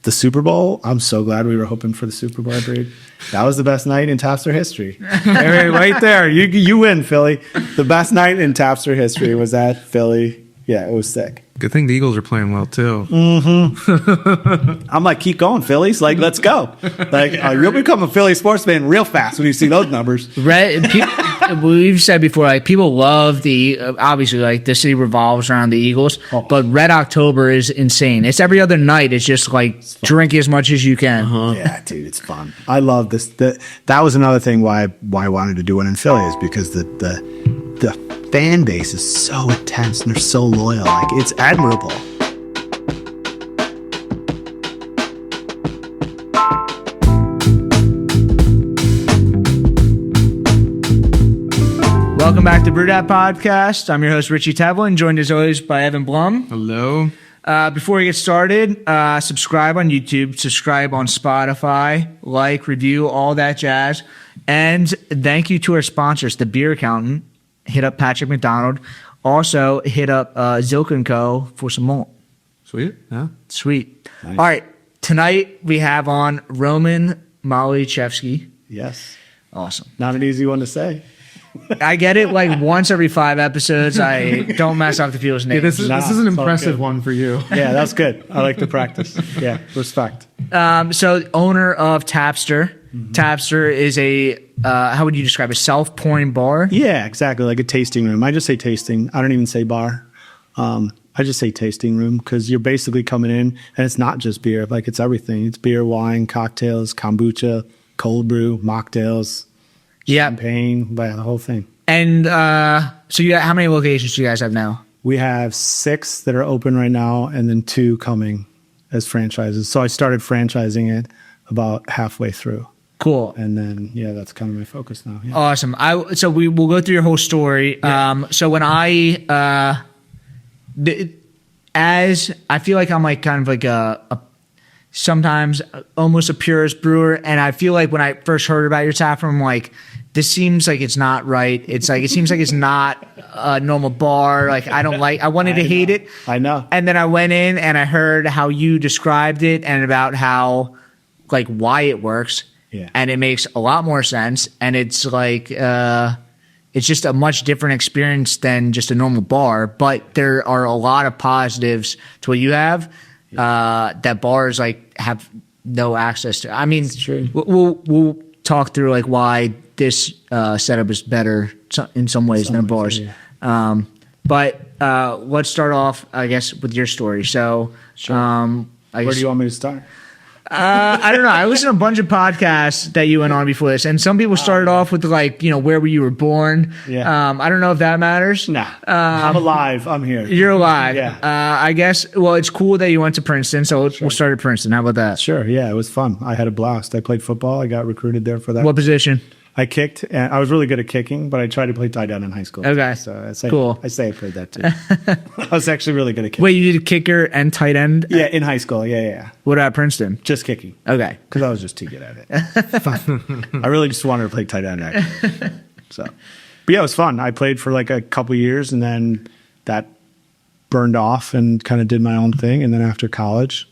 the Super Bowl. I'm so glad we were hoping for the Super Bowl, dude. That was the best night in Tapster history. Right there. You win, Philly. The best night in Tapster history was at Philly. Yeah, it was sick. Good thing the Eagles are playing well, too. Mm-hmm. I'm like, keep going, Phillies. Like, let's go. Like, you'll become a Philly sports fan real fast when you see those numbers. We've said before, like, people love obviously, like, the city revolves around the Eagles, but Red October is insane. It's every other night. It's just, like, drink as much as you can. Yeah, dude, it's fun. I love this. That was another thing why I wanted to do it in Philly is because the fan base is so intense and they're so loyal. Like, it's admirable. Welcome back to Brew That Podcast. I'm your host, Richie Tevlin, joined as always by Evan Blum. Hello. Before we get started, subscribe on YouTube, subscribe on Spotify, like, review, all that jazz. And thank you to our sponsors, The Beer Accountant. Hit up Patrick McDonald. Also, hit up Zilk & Co. for some malt. Sweet. Yeah. Sweet. Nice. All right. Tonight, we have on Roman Maliszewski. Yes. Awesome. Not an easy one to say. I get it like once every 5 episodes. I don't mess up the people's names. Yeah, this is an impressive one for you. Yeah, that's good. I like the practice. Yeah, respect. So, owner of Tapster. Mm-hmm. Tapster is how would you describe a self-pouring bar? Yeah, exactly. Like a tasting room. I just say tasting. I don't even say bar. I just say tasting room because you're basically coming in and it's not just beer. Like it's everything. It's beer, wine, cocktails, kombucha, cold brew, mocktails, champagne, the whole thing. And so how many locations do you guys have now? We have 6 that are open right now and then 2 coming as franchises. So I started franchising it about halfway through. Cool. And then, that's kind of my focus now. Yeah. Awesome. So we will go through your whole story. Yeah. So when I feel like I'm like kind of like a sometimes almost a purist brewer. And I feel like when I first heard about your tap room, I'm like, this seems like it's not right. It seems like it's not a normal bar. Like I wanted to hate it. I know. And then I went in and I heard how you described it and about how, like, why it works. Yeah. And it makes a lot more sense. And it's like, it's just a much different experience than just a normal bar. But there are a lot of positives to what you have that bars like have no access to. I mean, it's true. We'll talk through like why this setup is better in some ways than bars. Yeah. But let's start off, I guess, with your story. So, sure. Where do you want me to start? I don't know. I listened to a bunch of podcasts that you went on before this, and some people started off with like, where you were born. Yeah. I don't know if that matters. Nah. I'm alive. I'm here. You're alive. Yeah. I guess. Well, it's cool that you went to Princeton, so we'll start at Princeton. How about that? Sure. Yeah, it was fun. I had a blast. I played football. I got recruited there for that. What position? I kicked, and I was really good at kicking, but I tried to play tight end in high school. Okay. So cool. I say I played that too. I was actually really good at kicking. Wait, you did kicker and tight end? Yeah, in high school. Yeah. What about Princeton? Just kicking. Okay. Because I was just too good at it. I really just wanted to play tight end, actually. But yeah, it was fun. I played for like a couple years, and then that burned off and kind of did my own thing. And then after college,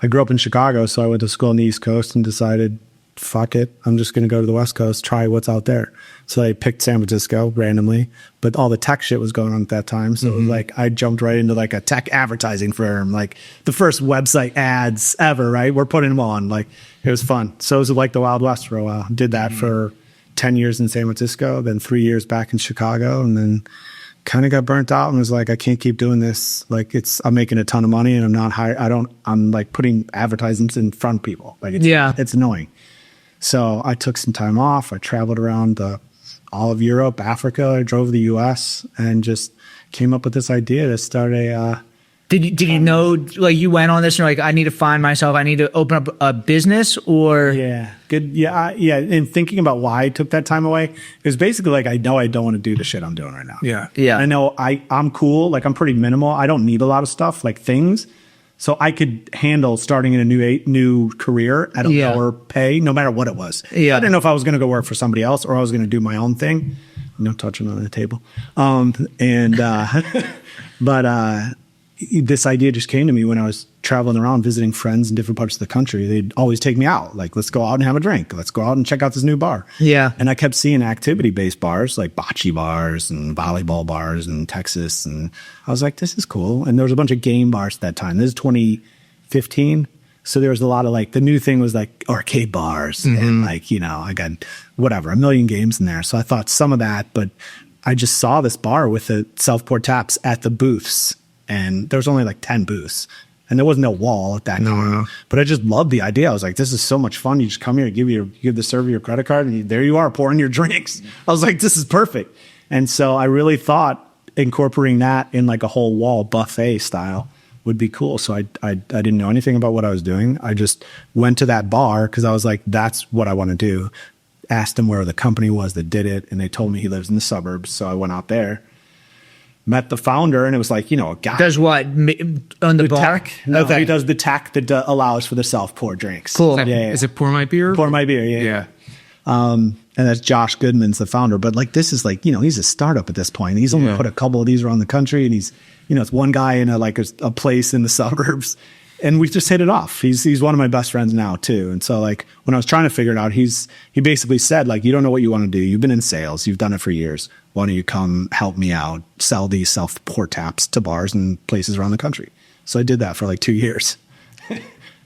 I grew up in Chicago, so I went to school on the East Coast and decided, fuck it, I'm just going to go to the West Coast, try what's out there. So I picked San Francisco randomly, but all the tech shit was going on at that time. So it was like I jumped right into like a tech advertising firm, like the first website ads ever, right? We're putting them on. Like it was fun. So it was like the Wild West for a while. Did that for 10 years in San Francisco, then 3 years back in Chicago, and then kind of got burnt out and was like, I can't keep doing this. Like I'm making a ton of money and I'm not I'm like putting advertisements in front of people. Like it's annoying. So I took some time off. I traveled around all of Europe, Africa. I drove the U.S. and just came up with this idea to start a. Did you know, like you went on this and you're like, I need to find myself. I need to open up a business or. Yeah, good. Yeah. And thinking about why I took that time away, it was basically like, I know I don't want to do the shit I'm doing right now. Yeah. I know I'm cool. Like I'm pretty minimal. I don't need a lot of stuff, like things. So I could handle starting in a new career at a lower pay, no matter what it was. Yeah. I didn't know if I was going to go work for somebody else or I was going to do my own thing. No touching on the table. this idea just came to me when I was traveling around visiting friends in different parts of the country. They'd always take me out. Like, let's go out and have a drink. Let's go out and check out this new bar. Yeah. And I kept seeing activity-based bars like bocce bars and volleyball bars in Texas. And I was like, this is cool. And there was a bunch of game bars at that time. This is 2015. So there was a lot of like, the new thing was like arcade bars and like, you know, I got whatever, a million games in there. So I thought some of that, but I just saw this bar with the self-pour taps at the booths, and there was only like 10 booths, and there was no wall at that time. But I just loved the idea. I was like, this is so much fun. You just come here, give the server your credit card, and there you are pouring your drinks. I was like, this is perfect. And so I really thought incorporating that in like a whole wall buffet style would be cool. So I didn't know anything about what I was doing. I just went to that bar because I was like, that's what I want to do. Asked him where the company was that did it, and they told me he lives in the suburbs. So I went out there, met the founder, and it was like, you know, a guy. Does what? On the bar? Tech? No, he does the tech that allows for the self-pour drinks. Cool. Is it Pour My Beer? Pour My Beer, yeah. And that's Josh Goodman's the founder. But like, this is like, you know, he's a startup at this point. He's only put a couple of these around the country, and he's, you know, it's one guy in a place in the suburbs. And we just hit it off. He's one of my best friends now too. And so like when I was trying to figure it out, he basically said like, you don't know what you want to do. You've been in sales. You've done it for years. Why don't you come help me out, sell these self-pour taps to bars and places around the country? So I did that for like 2 years.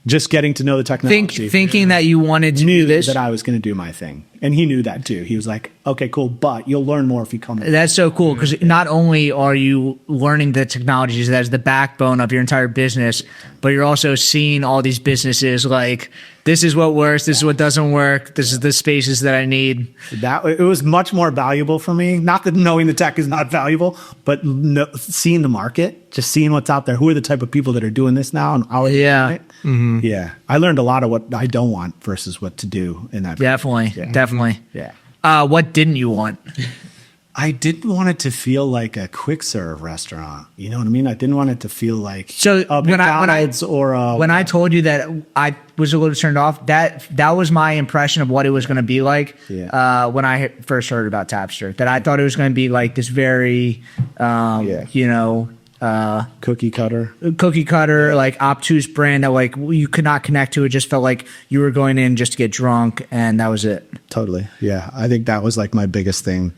Just getting to know the technology. Thinking that you wanted to do this. That I was going to do my thing. And he knew that too. He was like, okay, cool, but you'll learn more if you come. That's so cool, because not only are you learning the technologies that's the backbone of your entire business, but you're also seeing all these businesses like, this is what works, this is what doesn't work, this is the spaces that I need. It was much more valuable for me. Not that knowing the tech is not valuable, but seeing the market, just seeing what's out there. Who are the type of people that are doing this now? And how are they doing it? Mm-hmm. Yeah. I learned a lot of what I don't want versus what to do in that. Definitely. Yeah. What didn't you want? I didn't want it to feel like a quick serve restaurant. You know what I mean? I didn't want it to feel like a McDonald's when I told you that I was a little turned off, that was my impression of what it was going to be like. Yeah. When I first heard about Tapster, that I thought it was going to be like this very, you know, cookie cutter, like obtuse brand that like you could not connect to. It just felt like you were going in just to get drunk, and that was it. Totally. Yeah. I think that was like my biggest thing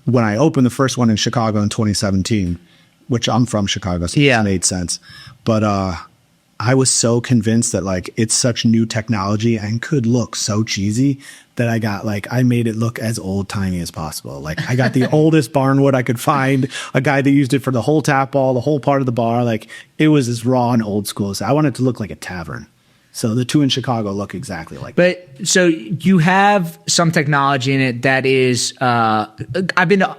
when I opened the first one in Chicago in 2017, which I'm from Chicago, so it made sense. But I was so convinced that like it's such new technology and could look so cheesy that I made it look as old timey as possible. Like I got the oldest barnwood I could find, a guy that used it for the whole tap ball, the whole part of the bar. Like it was as raw and old school as I wanted it to look like a tavern. So the two in Chicago look exactly like that. But so you have some technology in it that is, I've been to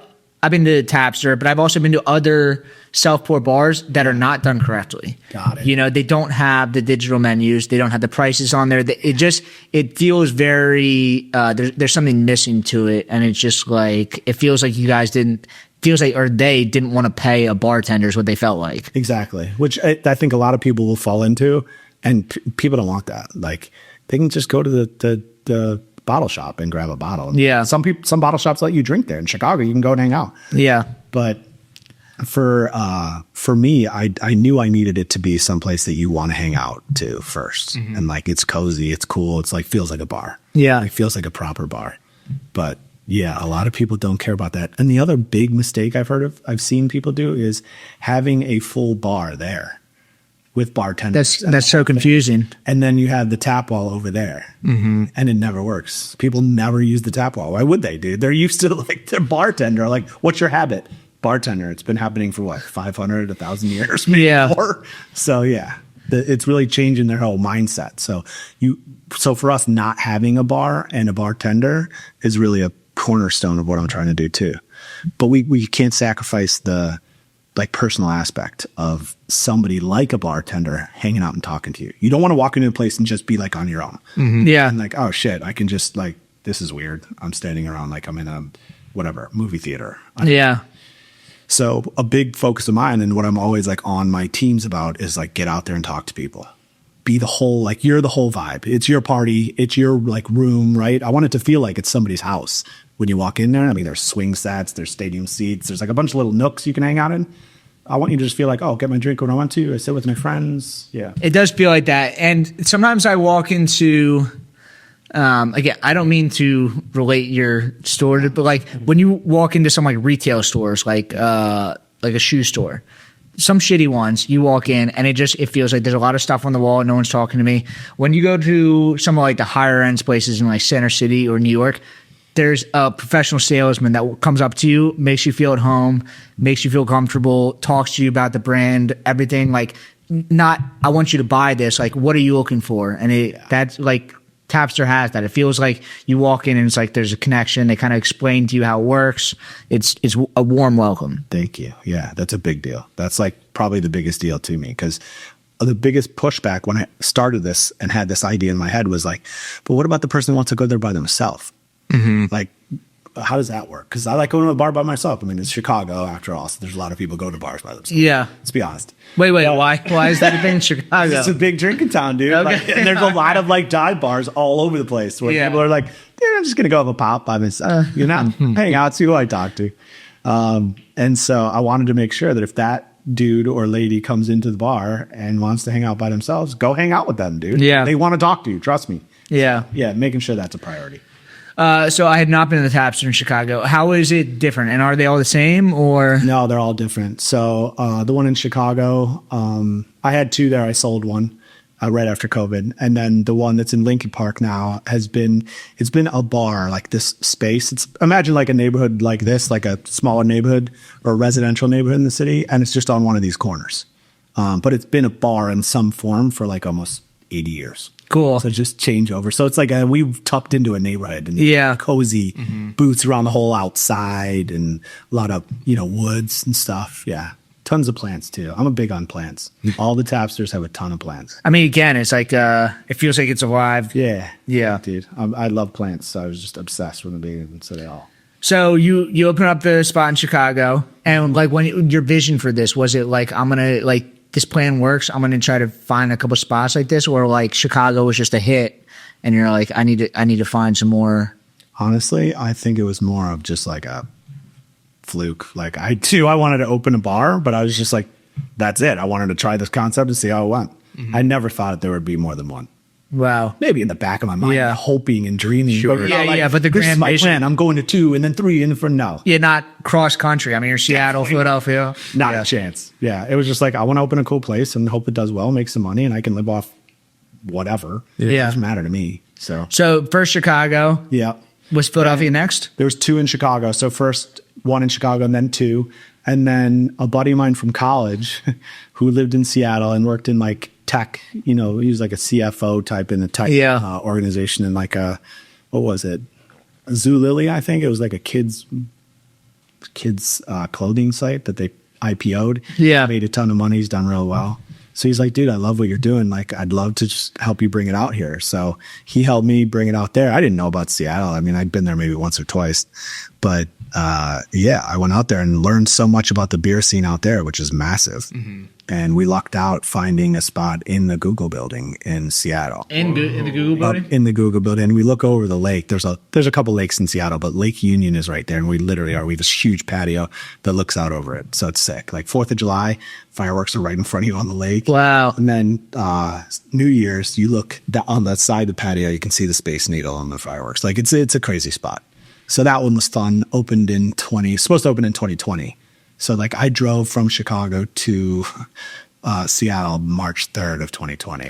Tapster, but I've also been to other self-pour bars that are not done correctly. Got it. You know, they don't have the digital menus. They don't have the prices on there. It feels very, there's something missing to it. And it's just like, it feels like they didn't want to pay a bartender is what they felt like. Exactly. Which I think a lot of people will fall into, and people don't want that. Like they can just go to the bottle shop and grab a bottle. Yeah. Some bottle shops let you drink there. In Chicago, you can go and hang out. Yeah. But for me, I knew I needed it to be someplace that you want to hang out to first. Mm-hmm. And like, it's cozy, it's cool. It's like, feels like a bar. Yeah. It feels like a proper bar. But yeah, a lot of people don't care about that. And the other big mistake I've seen people do is having a full bar there with bartenders. That's so confusing. And then you have the tap wall over there, and it never works. People never use the tap wall. Why would they, dude? They're used to like their bartender. Like, what's your habit? Bartender. It's been happening for what, 500, 1,000 years? Maybe more. So yeah, it's really changing their whole mindset. So for us, not having a bar and a bartender is really a cornerstone of what I'm trying to do too. But we can't sacrifice the like personal aspect of somebody like a bartender hanging out and talking to you. You don't want to walk into a place and just be like on your own. Mm-hmm. Yeah. And like, oh shit, I can just like, this is weird. I'm standing around like I'm in a whatever movie theater. Yeah. So a big focus of mine and what I'm always like on my teams about is like, get out there and talk to people. Be the whole, like you're the whole vibe. It's your party. It's your like room, right? I want it to feel like it's somebody's house when you walk in there. I mean, there's swing sets, there's stadium seats, there's like a bunch of little nooks you can hang out in. I want you to just feel like, oh, get my drink when I want to. I sit with my friends. Yeah. It does feel like that. And sometimes I walk into, again, I don't mean to relate your store to, but like when you walk into some like retail stores, like a shoe store, some shitty ones, you walk in and it feels like there's a lot of stuff on the wall and no one's talking to me. When you go to some of like the higher end places in like Center City or New York, there's a professional salesman that comes up to you, makes you feel at home, makes you feel comfortable, talks to you about the brand, everything. Like, not, I want you to buy this. Like, what are you looking for? And that's like, Tapster has that. It feels like you walk in and it's like there's a connection. They kind of explain to you how it works. It's a warm welcome. Thank you. Yeah, that's a big deal. That's like probably the biggest deal to me, because the biggest pushback when I started this and had this idea in my head was like, but what about the person who wants to go there by themselves? Mm-hmm. Like, how does that work? Because I like going to a bar by myself. I mean, it's Chicago after all, so there's a lot of people go to bars by themselves. Yeah. Let's be honest. Wait, why? Why is that a thing in Chicago? It's a big drinking town, dude. Okay. Like, and there's a lot of like dive bars all over the place where people are like, yeah, I'm just going to go have a pop by myself, hang out, see who I talk to. And so I wanted to make sure that if that dude or lady comes into the bar and wants to hang out by themselves, go hang out with them, dude. Yeah. They want to talk to you. Trust me. Yeah. Yeah. Making sure that's a priority. So I had not been to the Tapster in Chicago. How is it different? And are they all the same or? No, they're all different. So the one in Chicago, I had two there. I sold one right after COVID. And then the one that's in Lincoln Park now it's been a bar, like this space. Imagine like a neighborhood like this, like a smaller neighborhood or a residential neighborhood in the city. And it's just on one of these corners. But it's been a bar in some form for like almost 80 years. Cool. So just change over. So it's like we've tucked into a neighborhood and cozy booths around the whole outside and a lot of, woods and stuff. Yeah. Tons of plants too. I'm a big on plants. All the Tapsters have a ton of plants. I mean, again, it's like, it feels like it's alive. Yeah. Yeah. Dude, I love plants. So I was just obsessed with them being, so they all. So you open up the spot in Chicago and like when your vision for this, was it like, I'm going to like, this plan works, I'm going to try to find a couple spots like this, or like Chicago was just a hit and you're like, I need to find some more. Honestly, I think it was more of just like a fluke. Like I wanted to open a bar, but I was just like, that's it. I wanted to try this concept and see how it went. Mm-hmm. I never thought that there would be more than one. Wow. Maybe in the back of my mind, hoping and dreaming. Sure. But the this grand is my vision. plan. I'm going to 2 and then 3 and for no. Yeah, not cross country. I mean, you're Seattle, Philadelphia. Not a chance. Yeah. It was just like, I want to open a cool place and hope it does well, make some money, and I can live off whatever. It doesn't matter to me. So first Chicago. Yeah. Was Philadelphia next? There was 2 in Chicago. So first one in Chicago and then 2. And then a buddy of mine from college who lived in Seattle and worked in like tech, he was like a CFO type in a tech organization in like what was it? Zulily, I think. It was like a kids clothing site that they IPO'd. Yeah. Made a ton of money. He's done real well. So he's like, dude, I love what you're doing. Like, I'd love to just help you bring it out here. So he helped me bring it out there. I didn't know about Seattle. I mean, I'd been there maybe once or twice, but I went out there and learned so much about the beer scene out there, which is massive. Mm-hmm. And we lucked out finding a spot in the Google building in Seattle. In the Google building? In the Google building. And we look over the lake. There's a couple lakes in Seattle, but Lake Union is right there. And we have this huge patio that looks out over it. So it's sick. Like 4th of July, fireworks are right in front of you on the lake. Wow. And then New Year's, you look on that side of the patio, you can see the Space Needle and the fireworks. Like it's a crazy spot. So that one was fun. Supposed to open in 2020. So like I drove from Chicago to Seattle March 3rd of 2020.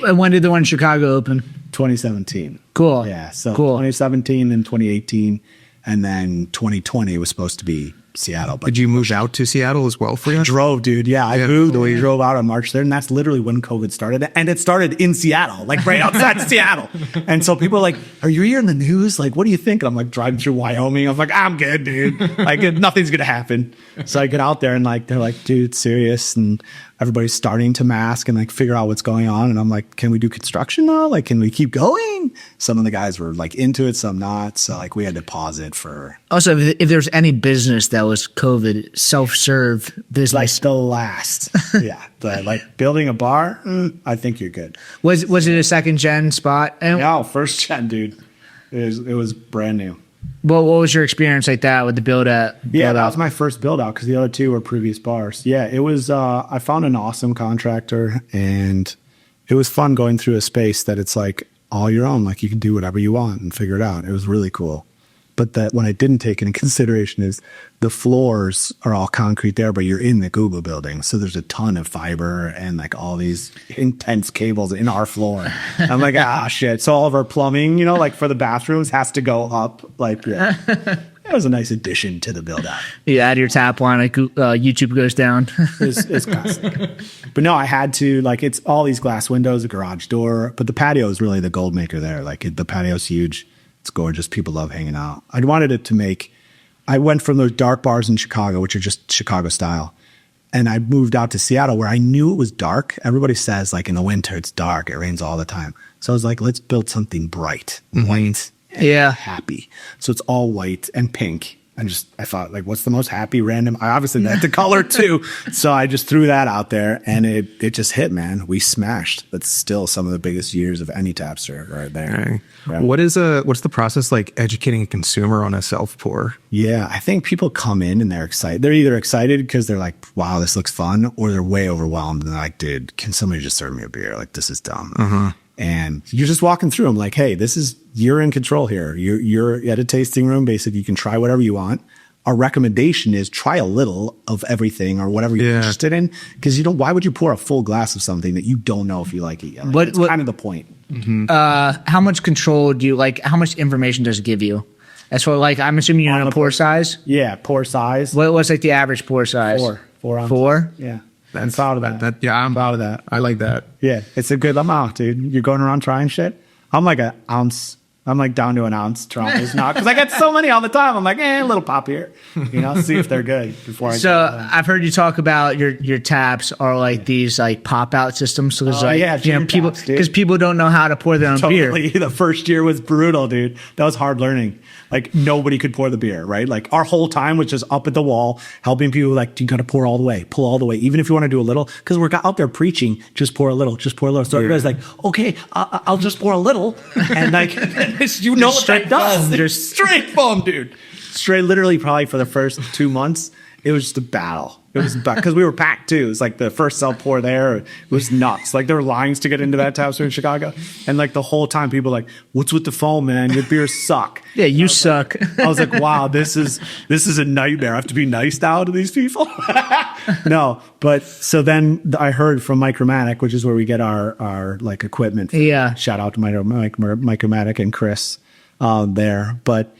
And when did the one in Chicago open? 2017. Cool. Yeah. So cool. 2017 and 2018. And then 2020 was supposed to be Seattle. But did you move out to Seattle as well for you? Drove, dude. Yeah, I moved. We drove out on March 3rd, and that's literally when COVID started. And it started in Seattle, like right outside Seattle. And so people are like, "Are you here in the news? Like, what do you think?" And I'm like driving through Wyoming. I'm like, "I'm good, dude. Like, nothing's gonna happen." So I get out there, and like they're like, "Dude, it's serious." And everybody's starting to mask and like figure out what's going on. And I'm like, "Can we do construction now? Like, can we keep going?" Some of the guys were like into it, some not. So like we had to pause it for. Also, if there's any business that was COVID, self-serve business. Like the last. Yeah. Like building a bar, I think you're good. Was it a second gen spot? No, first gen, dude. It was brand new. What was your experience like that with the build out? Yeah, that was my first build out because the other two were previous bars. Yeah, it was. I found an awesome contractor, and it was fun going through a space that it's like all your own. Like you can do whatever you want and figure it out. It was really cool. But that what I didn't take into consideration is the floors are all concrete there, but you're in the Google building. So there's a ton of fiber and like all these intense cables in our floor. I'm like, shit. So all of our plumbing, like for the bathrooms has to go up. Like, yeah. It was a nice addition to the build out. You add your tap line, like YouTube goes down. It's classic. But no, I had to, like, it's all these glass windows, a garage door, but the patio is really the gold maker there. Like the patio's huge. It's gorgeous. People love hanging out. I wanted it to make, I went from those dark bars in Chicago, which are just Chicago style. And I moved out to Seattle where I knew it was dark. Everybody says like in the winter, it's dark. It rains all the time. So I was like, let's build something bright, white, and happy. So it's all white and pink. I thought like, what's the most happy random? I obviously like the color too. So I just threw that out there and it just hit, man. We smashed. That's still some of the biggest years of any Tapster right there. Okay. Yeah. What's the process like educating a consumer on a self pour? Yeah, I think people come in and they're excited. They're either excited because they're like, wow, this looks fun, or they're way overwhelmed and they're like, dude, can somebody just serve me a beer? Like, this is dumb. And you're just walking through them like, hey, you're in control here. You're at a tasting room. Basically, you can try whatever you want. Our recommendation is try a little of everything or whatever you're interested in. Because why would you pour a full glass of something that you don't know if you like it yet? Like, that's kind of the point. How much control do you like? How much information does it give you? As for like, I'm assuming you know the pour size. Yeah, pour size. What's like the average pour size? 4 ounces. 4? Yeah. I'm proud of that. I'm proud of that. I like that. Yeah, it's a good amount, dude. You're going around trying shit. I'm like an ounce. I'm like down to an ounce. It's not because I get so many all the time. I'm like, a little pop here, see if they're good before I. So I've heard you talk about your taps are like these like pop out systems. So there's people because people don't know how to pour their own beer. The first year was brutal, dude. That was hard learning. Like nobody could pour the beer, right? Like our whole time was just up at the wall, helping people like, you got to pour all the way, pull all the way. Even if you want to do a little, because we're out there preaching, just pour a little, just pour a little. So everybody's like, okay, I'll just pour a little. And like, what that does. Just straight foam, dude. Straight, literally probably for the first 2 months, it was just a battle. It was because we were packed too. It was like the first self pour there. It was nuts. Like there were lines to get into that Tapster in Chicago, and like the whole time people were like, "What's with the foam, man? Your beers suck." Yeah, you suck. I was like, "Wow, this is a nightmare. I have to be nice now to these people." No, but so then I heard from Micromatic, which is where we get our like equipment. Yeah, shout out to Micromatic and Chris there, but.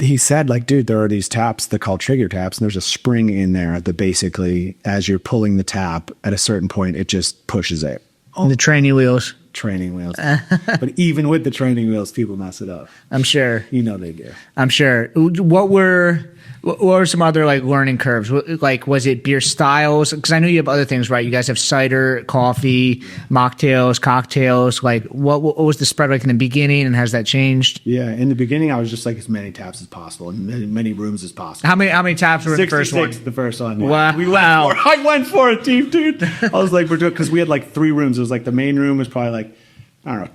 He said, like, dude, there are these taps that called trigger taps, and there's a spring in there that basically, as you're pulling the tap, at a certain point, it just pushes it. The training wheels. But even with the training wheels, people mess it up. I'm sure. They do. I'm sure. What were some other like learning curves? Like, was it beer styles? Because I know you have other things, right? You guys have cider, coffee, mocktails, cocktails. Like, what was the spread like in the beginning, and has that changed? Yeah, in the beginning, I was just like as many taps as possible, in many rooms as possible. How many taps were in the first one? The first one. Yeah. Wow. I went for it, dude. I was like, we're doing because we had like 3 rooms. It was like the main room was probably like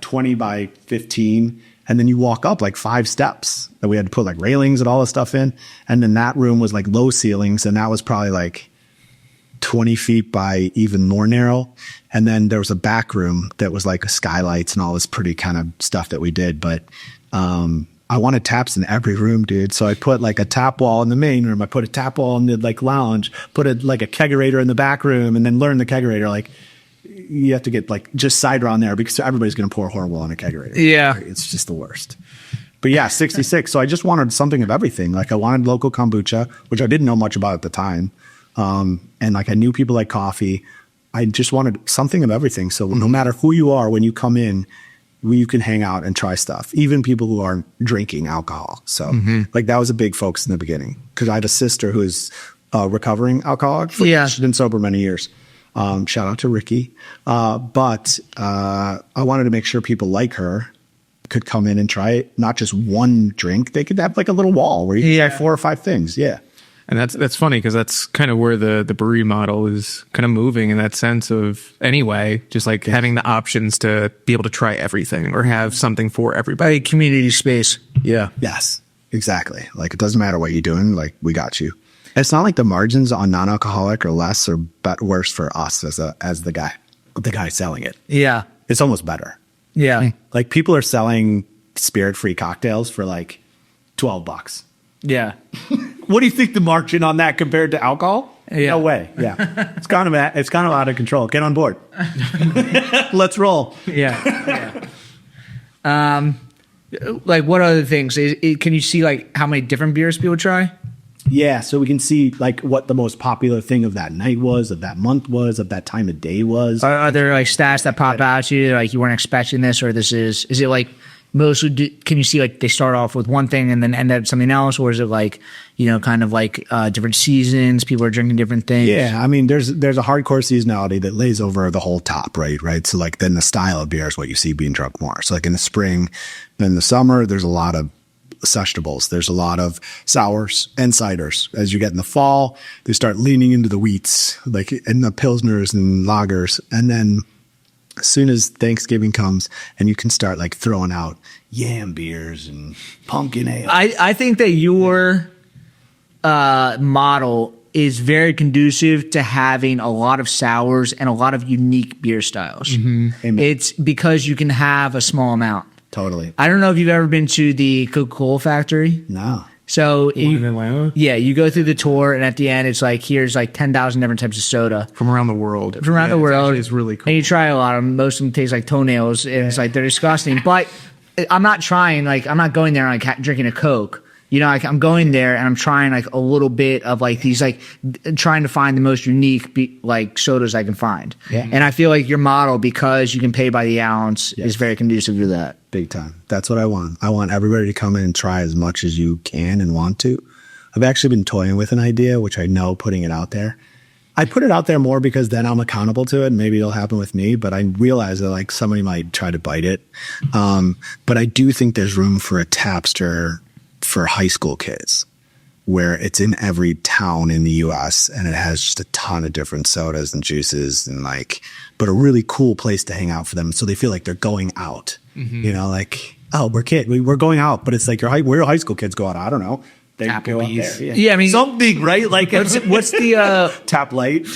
20 by 15. And then you walk up like 5 steps that we had to put like railings and all this stuff in. And then that room was like low ceilings. And that was probably like 20 feet by even more narrow. And then there was a back room that was like skylights and all this pretty kind of stuff that we did. But I wanted taps in every room, dude. So I put like a tap wall in the main room. I put a tap wall in the like lounge, put like a kegerator in the back room, and then learn the kegerator. Like, you have to get like just cider on there because everybody's going to pour horrible on a kegerator. Yeah. It's just the worst. But yeah, 66. So I just wanted something of everything. Like I wanted local kombucha, which I didn't know much about at the time. And like I knew people like coffee. I just wanted something of everything. So no matter who you are, when you come in, you can hang out and try stuff. Even people who aren't drinking alcohol. So like that was a big focus in the beginning because I had a sister who is a recovering alcoholic. She's been sober many years. Shout out to Richie. But I wanted to make sure people like her could come in and try it. Not just one drink. They could have like a little wall where you can try 4 or 5 things. Yeah. And that's funny because that's kind of where the brewery model is kind of moving in that sense of anyway, just like having the options to be able to try everything or have something for everybody. Community space. Yeah. Yes. exactly. Like, it doesn't matter what you're doing. Like, we got you. It's not like the margins on non-alcoholic are less or worse for us as the guy selling it. Yeah. It's almost better. Yeah. Like, people are selling spirit-free cocktails for like $12. Yeah. What do you think the margin on that compared to alcohol? Yeah. No way. Yeah. It's kind of out of control. Get on board. Let's roll. Yeah. Like, what other things? Can you see like how many different beers people try? Yeah, so we can see like what the most popular thing of that night was, of that month was, of that time of day was. Are there like stats that pop out to you like you weren't expecting this, or is it like mostly can you see like they start off with one thing and then end up something else, or is it like, you know, kind of like different seasons, people are drinking different things? Yeah, I mean there's a hardcore seasonality that lays over the whole top, right? So like then the style of beer is what you see being drunk more. So like in the spring, then the summer, there's a lot of sessionables. There's a lot of sours and ciders. As you get in the fall, they start leaning into the wheats, like in the pilsners and lagers. And then as soon as Thanksgiving comes, and you can start like throwing out yam beers and pumpkin ale. I think that your model is very conducive to having a lot of sours and a lot of unique beer styles. Amen. It's because you can have a small amount. Totally. I don't know if you've ever been to the Coca-Cola factory. No. So in Atlanta? Yeah, you go through the tour, and at the end, it's like, here's like 10,000 different types of soda From around the world. from around the world. It's really cool. And you try a lot of them. Most of them taste like toenails, and it's like they're disgusting. But I'm not trying, like, I'm not going there and like drinking a Coke. You know, like I'm going there and I'm trying like a little bit of like these, like trying to find the most unique like sodas I can find. Yeah. And I feel like your model, because you can pay by the ounce, is very conducive to that. Big time. That's what I want. I want everybody to come in and try as much as you can and want to. I've actually been toying with an idea, which I know putting it out there. I put it out there more because then I'm accountable to it. And maybe it'll happen with me, but I realize that like somebody might try to bite it. But I do think there's room for a Tapster for high school kids, where it's in every town in the US and it has just a ton of different sodas and juices and like, but a really cool place to hang out for them. So they feel like they're going out, you know, like, oh, we're going out, but it's like where high school kids go out. I don't know. They go out there. Yeah, I mean, something, right? Like what's the Tap Light,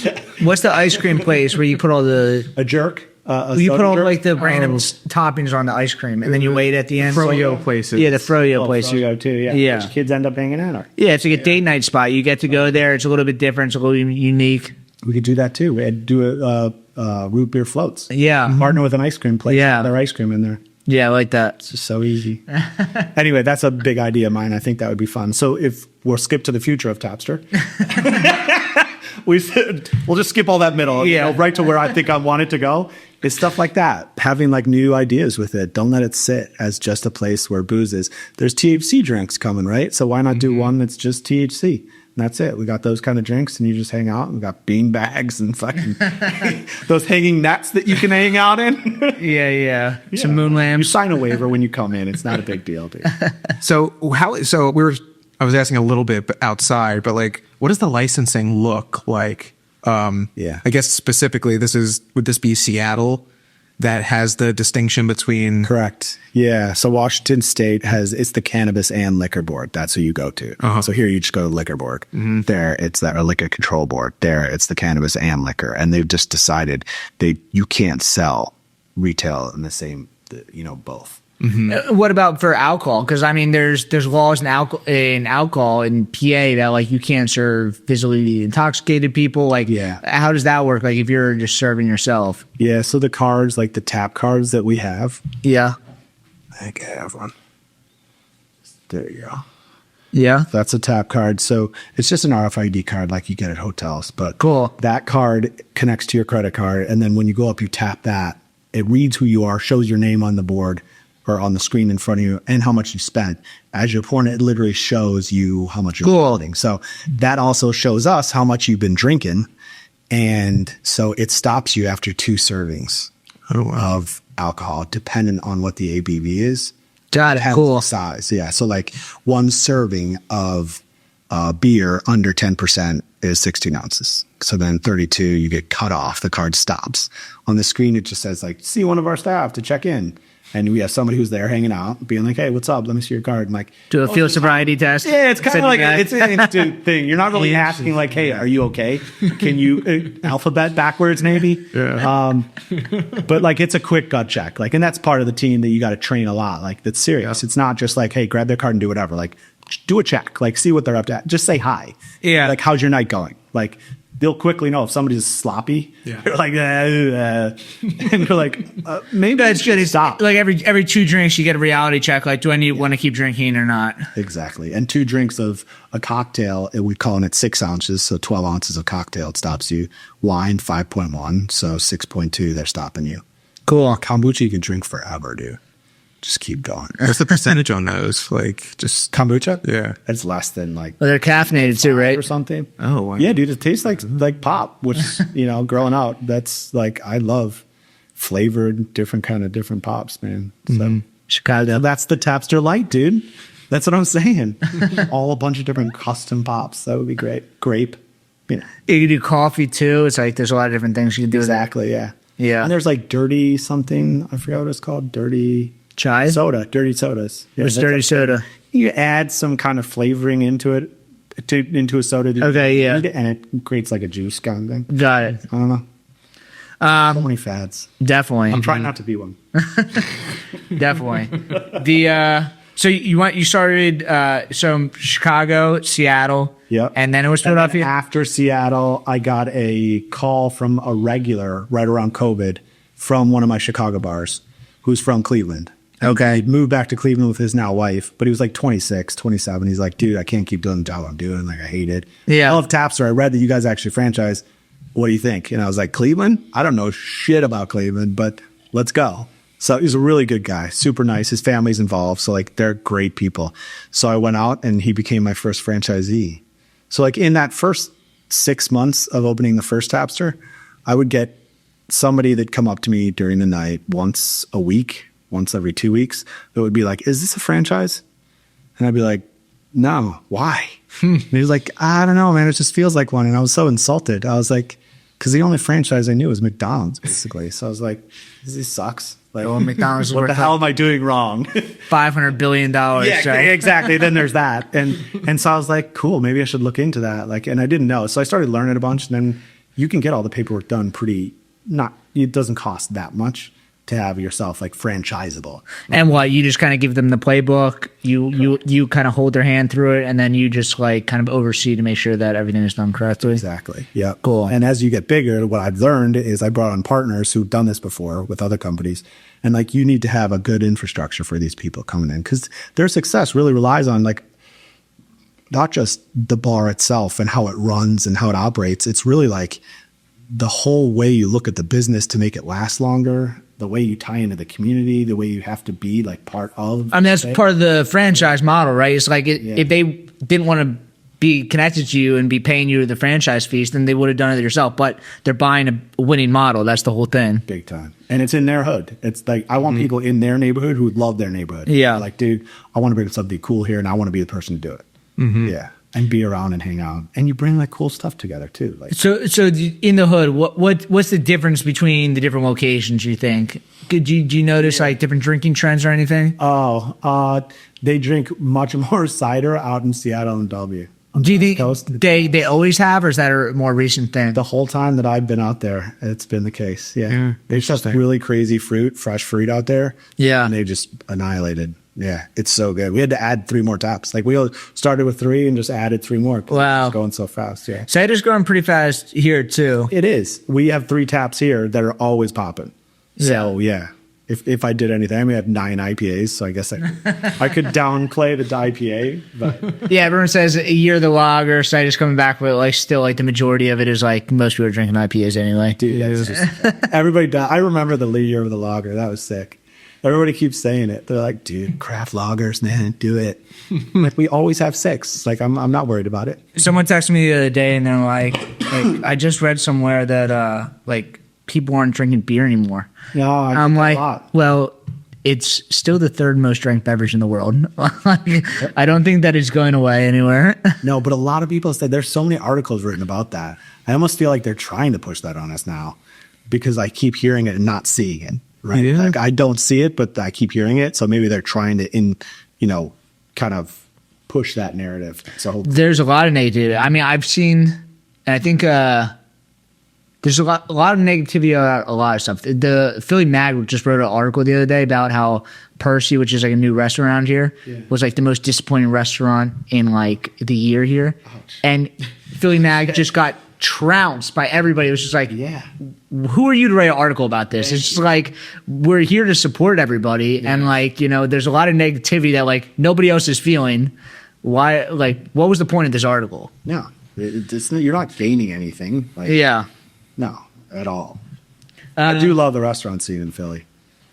what's the ice cream place where you put all the a jerk. You put all jerk? like the random toppings on the ice cream, and then you wait at the end. Froyo places. Yeah, the Froyo place. Froyo too. Yeah, Yeah. Which kids end up hanging out. Or Yeah, it's like a date night spot. You get to go there. It's a little bit different. It's a little unique. we could do that too. We'd do root beer floats. Yeah. Partner with an ice cream place. Yeah. Their ice cream in there. Yeah, I like that. It's just so easy. Anyway, that's a big idea of mine. I think that would be fun. So if we'll skip to the future of Tapster, we'll just skip all that middle, right to where I think I want it to go. It's stuff like that. Having like new ideas with it. Don't let it sit as just a place where booze is. There's THC drinks coming, right? So why not do one that's just THC? And that's it. We got those kind of drinks, and you just hang out. We got bean bags and fucking those hanging nets that you can hang out in. Yeah. Some moon You lamps. sign a waiver when you come in. It's not a big deal, dude. So I was asking a little bit outside, but like, what does the licensing look like? Yeah. I guess specifically, would this be Seattle that has the distinction between? Correct. Yeah. So Washington State it's the cannabis and liquor board. That's who you go to. So here you just go to liquor board. There it's that liquor control board. There it's the cannabis and liquor. And they've just decided you can't sell retail in the same, both. What about for alcohol? Because I mean, there's laws in alcohol in PA that like you can't serve physically intoxicated people. Like, how does that work? Like if you're just serving yourself. Yeah. So the cards, like the tap cards that we have. Yeah. I think I have one. There you go. Yeah. That's a tap card. So it's just an RFID card like you get at hotels. But Cool. That card connects to your credit card. And then when you go up, you tap that. It reads who you are, shows your name on the board or on the screen in front of you and how much you spent. As you're pouring it literally shows you how much you're spending. So that also shows us how much you've been drinking. And so it stops you after 2 servings of alcohol, depending on what the ABV is. Got it. Cool. Size. Yeah. So like 1 serving of beer under 10% is 16 ounces. So then 32, you get cut off. The card stops. On the screen, it just says like, see one of our staff to check in. And we have somebody who's there hanging out, being like, "Hey, what's up? Let me see your card." I'm like, Do a field sobriety test. yeah, it's kind Send of like it back. it's an instant thing. You're not really asking like, "Hey, are you okay? Can you alphabet backwards maybe?" Yeah. But like it's a quick gut check. Like, and that's part of the team that you got to train a lot. Like that's serious. It's not just like, "Hey, grab their card and do whatever." Like, do a check. Like, see what they're up to. Just say hi. Yeah. Like, how's your night going? Like, they'll quickly know if somebody's sloppy. Yeah. You're like, and you're like, maybe That's good. stop. Like every 2 drinks, you get a reality check. Like, do I want to keep drinking or not? Exactly. And 2 drinks of a cocktail, we're calling it 6 ounces. So 12 ounces of cocktail, it stops you. Wine, 5.1. So 6.2, they're stopping you. Cool. Kombucha, you can drink forever, dude. Just keep going. What's the percentage on those? Like, just Kombucha? Yeah. It's less than like Well, they're caffeinated too, right? or something. Oh, wow. Yeah, dude, it tastes like pop, which, growing out, that's like, I love flavored different pops, man. So Chicago. that's the Tapster Light, dude. That's what I'm saying. All a bunch of different custom pops. That would be great. Grape. You can do coffee too. It's like there's a lot of different things you can do. Exactly, yeah. Yeah. And there's like dirty something. I forgot what it's called. Dirty Chai? soda. Dirty sodas. Yeah, What's that's dirty soda? You add some kind of flavoring into it, into a soda. Okay, yeah. And it creates like a juice kind of thing. Got it. I don't know. So many fads. Definitely. I'm trying not to be one. Definitely. So you started so Chicago, Seattle, Yep. and then it was And then Philadelphia. after Seattle, I got a call from a regular right around COVID from one of my Chicago bars who's from Cleveland. Okay. He'd moved back to Cleveland with his now wife, but he was like 26, 27. He's like, "Dude, I can't keep doing the job I'm doing. Like, I hate it. Yeah. I love Tapster. I read that you guys actually franchise. What do you think?" And I was like, "Cleveland? I don't know shit about Cleveland, but let's go." So he's a really good guy, super nice. His family's involved. So like they're great people. So I went out and he became my first franchisee. So like in that first 6 months of opening the first Tapster, I would get somebody that'd come up to me during the night once a week, once every 2 weeks. That would be like, "Is this a franchise?" And I'd be like, "No, why?" And he was like, "I don't know, man. It just feels like one." And I was so insulted. I was like, because the only franchise I knew was McDonald's, basically. So I was like, "This sucks. Like, Well, McDonald's is what worth the hell am I doing wrong?" $500 billion. Yeah, so. exactly. Then there's that, and so I was like, "Cool, maybe I should look into that." Like, and I didn't know, so I started learning a bunch. And then you can get all the paperwork done pretty. It doesn't cost that much to have yourself like franchisable. And what, you just kind of give them the playbook, you kind of hold their hand through it, and then you just like kind of oversee to make sure that everything is done correctly. Exactly. Yeah. Cool. And as you get bigger, what I've learned is I brought on partners who've done this before with other companies. And like, you need to have a good infrastructure for these people coming in, because their success really relies on like not just the bar itself and how it runs and how it operates. It's really like the whole way you look at the business to make it last longer, the way you tie into the community, the way you have to be like part of. I mean, that's part of the franchise model, right? It's like if they didn't want to be connected to you and be paying you the franchise fees, then they would have done it yourself. But they're buying a winning model. That's the whole thing. Big time. And it's in their hood. It's like, I want people in their neighborhood who love their neighborhood. Yeah. Like, dude, I want to bring something cool here and I want to be the person to do it. Yeah. And be around and hang out. And you bring like cool stuff together too. Like, So in the hood, what's the difference between the different locations, you think? Do you notice like different drinking trends or anything? they drink much more cider out in Seattle and W. Do you think Coast. they always have, or is that a more recent thing? The whole time that I've been out there, it's been the case. Yeah. There's just interesting. really crazy fresh fruit out there. Yeah. And they just annihilated. Yeah. It's so good. We had to add 3 more taps. Like, we all started with 3 and just added 3 more. Wow. It's going so fast. Yeah. Cider's growing pretty fast here too. It is. We have 3 taps here that are always popping. So yeah. If I did anything, I mean, I have 9 IPAs, so I guess I could downplay the IPA, but Yeah, everyone says a year of the lager, cider's coming back, but like still like the majority of it is like most people are drinking IPAs anyway. dude, that's just, everybody died. I remember the year of the lager. That was sick. Everybody keeps saying it. They're like, "Dude, craft lagers, man, do it." Like, we always have 6. Like, I'm not worried about it. Someone texted me the other day and they're like I just read somewhere that like people aren't drinking beer anymore. No, I'm a like, lot. well, it's still the 3rd most drank beverage in the world. I don't think that it's going away anywhere. No, but a lot of people said there's so many articles written about that. I almost feel like they're trying to push that on us now, because I keep hearing it and not seeing it. right? Yeah. Like I don't see it, but I keep hearing it. So maybe they're trying to kind of push that narrative. So There's a lot of negativity. I mean, I've seen, and I think there's a lot of negativity about a lot of stuff. The Philly Mag just wrote an article the other day about how Percy, which is like a new restaurant around here, was like the most disappointing restaurant in like the year here. Ouch. And Philly Mag just got trounced by everybody. It was just like, who are you to write an article about this? It's just like, we're here to support everybody. And like, there's a lot of negativity that like nobody else is feeling. Why? Like, what was the point of this article? no, you're not gaining anything. Like, no, at all. I do love the restaurant scene in Philly.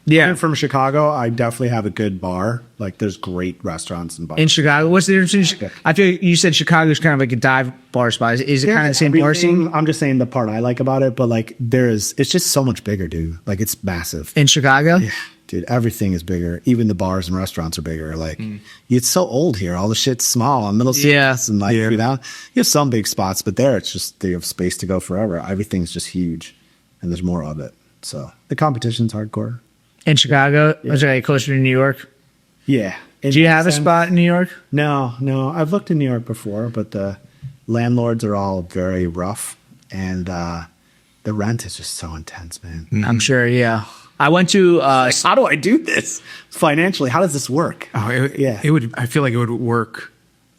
Yeah. Coming from Chicago, I definitely have a good bar. Like, there's great restaurants and bars. In Chicago, what's the difference? I feel like you said Chicago's kind of like a dive bar spot. Is it kind of the same bar scene I'm just saying the part I like about it, but like it's just so much bigger, dude. Like it's massive. in Chicago? Yeah, dude, everything is bigger. Even the bars and restaurants are bigger. Like it's so old here. All the shit's small on Middle States and like you have some big spots, but there it's just they have space to go forever. Everything's just huge, and there's more of it. So the competition's hardcore. In Chicago? Was it like closer to New York? Yeah. Do you have a spot in New York? No. I've looked in New York before, but the landlords are all very rough, and the rent is just so intense, man. I'm sure, yeah. I went to How do I do this financially? How does this work? It would. I feel like it would work.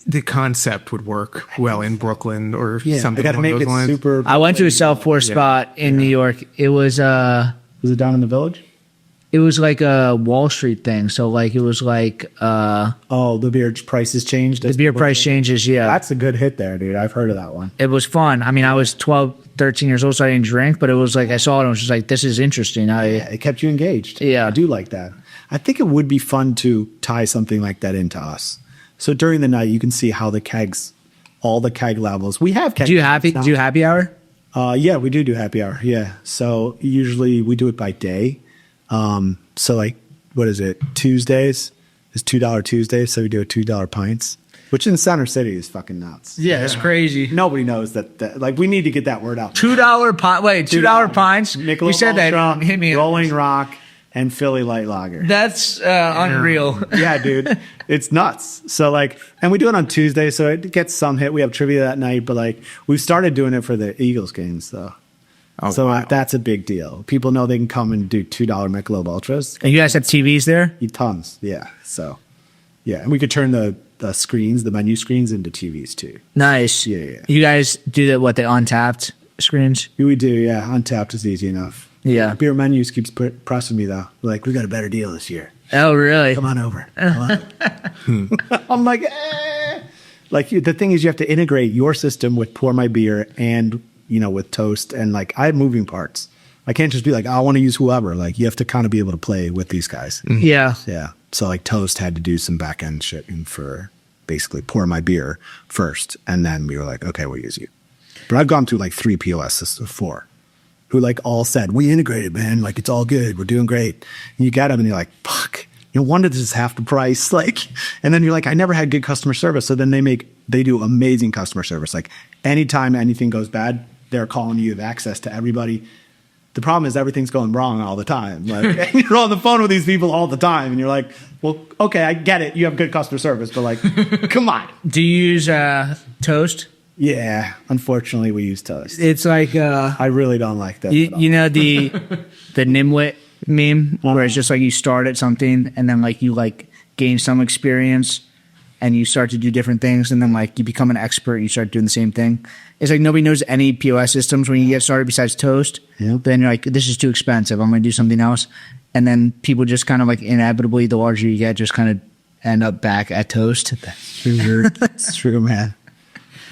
The concept would work well in Brooklyn or something They got to along make those it lines. super. I went to a Southport spot in New York. It was Was it down in the Village? it was like a Wall Street thing. So like it was like Oh, the beer prices changed. the beer price changes, yeah. That's a good hit there, dude. I've heard of that one. It was fun. I mean, I was 12, 13 years old, so I didn't drink, but it was like I saw it and I was just like, this is interesting. It kept you engaged. Yeah. I do like that. I think it would be fun to tie something like that into us. So during the night, you can see how the kegs, all the keg levels. We have kegs. Do you happy hour? Yeah, we do happy hour. Yeah. So usually we do it by day. So like, what is it? Tuesdays is $2 Tuesday. So we do a $2 pints, which in Center City is fucking nuts. Yeah, it's crazy. Nobody knows that. Like, we need to get that word out. $2 pint. Wait, $2 pints. Michelob You said that. Ultra, Hit me. Rolling Rock, and Philly Light Lager. That's unreal. Yeah, dude, it's nuts. So like, and we do it on Tuesday, so it gets some hit. We have trivia that night, but like, we've started doing it for the Eagles games, though. Oh, So wow. that's a big deal. People know they can come and do $2 Michelob Ultras. And you guys have TVs there? Tons, yeah. So, yeah, and we could turn the screens, the menu screens, into TVs too. Nice. Yeah. You guys do the untapped screens? We do, yeah. Untapped is easy enough. Yeah. Beer menus keeps pressing me though. Like, we got a better deal this year. Oh, really? Come on over. I'm like, eh. Like, the thing is, you have to integrate your system with Pour My Beer and, with Toast. And like, I have moving parts. I can't just be like, I want to use whoever. Like, you have to kind of be able to play with these guys. Yeah. Yeah. So like, Toast had to do some back end shit for basically Pour My Beer first. And then we were like, okay, we'll use you. But I've gone through like 3 POS systems, 4, who like all said, we integrated, man. Like, it's all good. We're doing great. And you get them and you're like, fuck, one is half the price. Like, and then you're like, I never had good customer service. So then they do amazing customer service. Like, anytime anything goes bad, they're calling you, have access to everybody. The problem is everything's going wrong all the time. Like, and you're on the phone with these people all the time. And you're like, well, okay, I get it. You have good customer service, but like, come on. Do you use Toast? Yeah. Unfortunately, we use Toast. It's like I really don't like that. you know the Nimwit meme where it's just like you start at something and then like you like gain some experience and you start to do different things and then like you become an expert and you start doing the same thing. It's like nobody knows any POS systems when you get started besides Toast. Yeah. Then you're like, this is too expensive. I'm going to do something else. And then people just kind of like inevitably, the larger you get, just kind of end up back at Toast. That's true. That's true, man.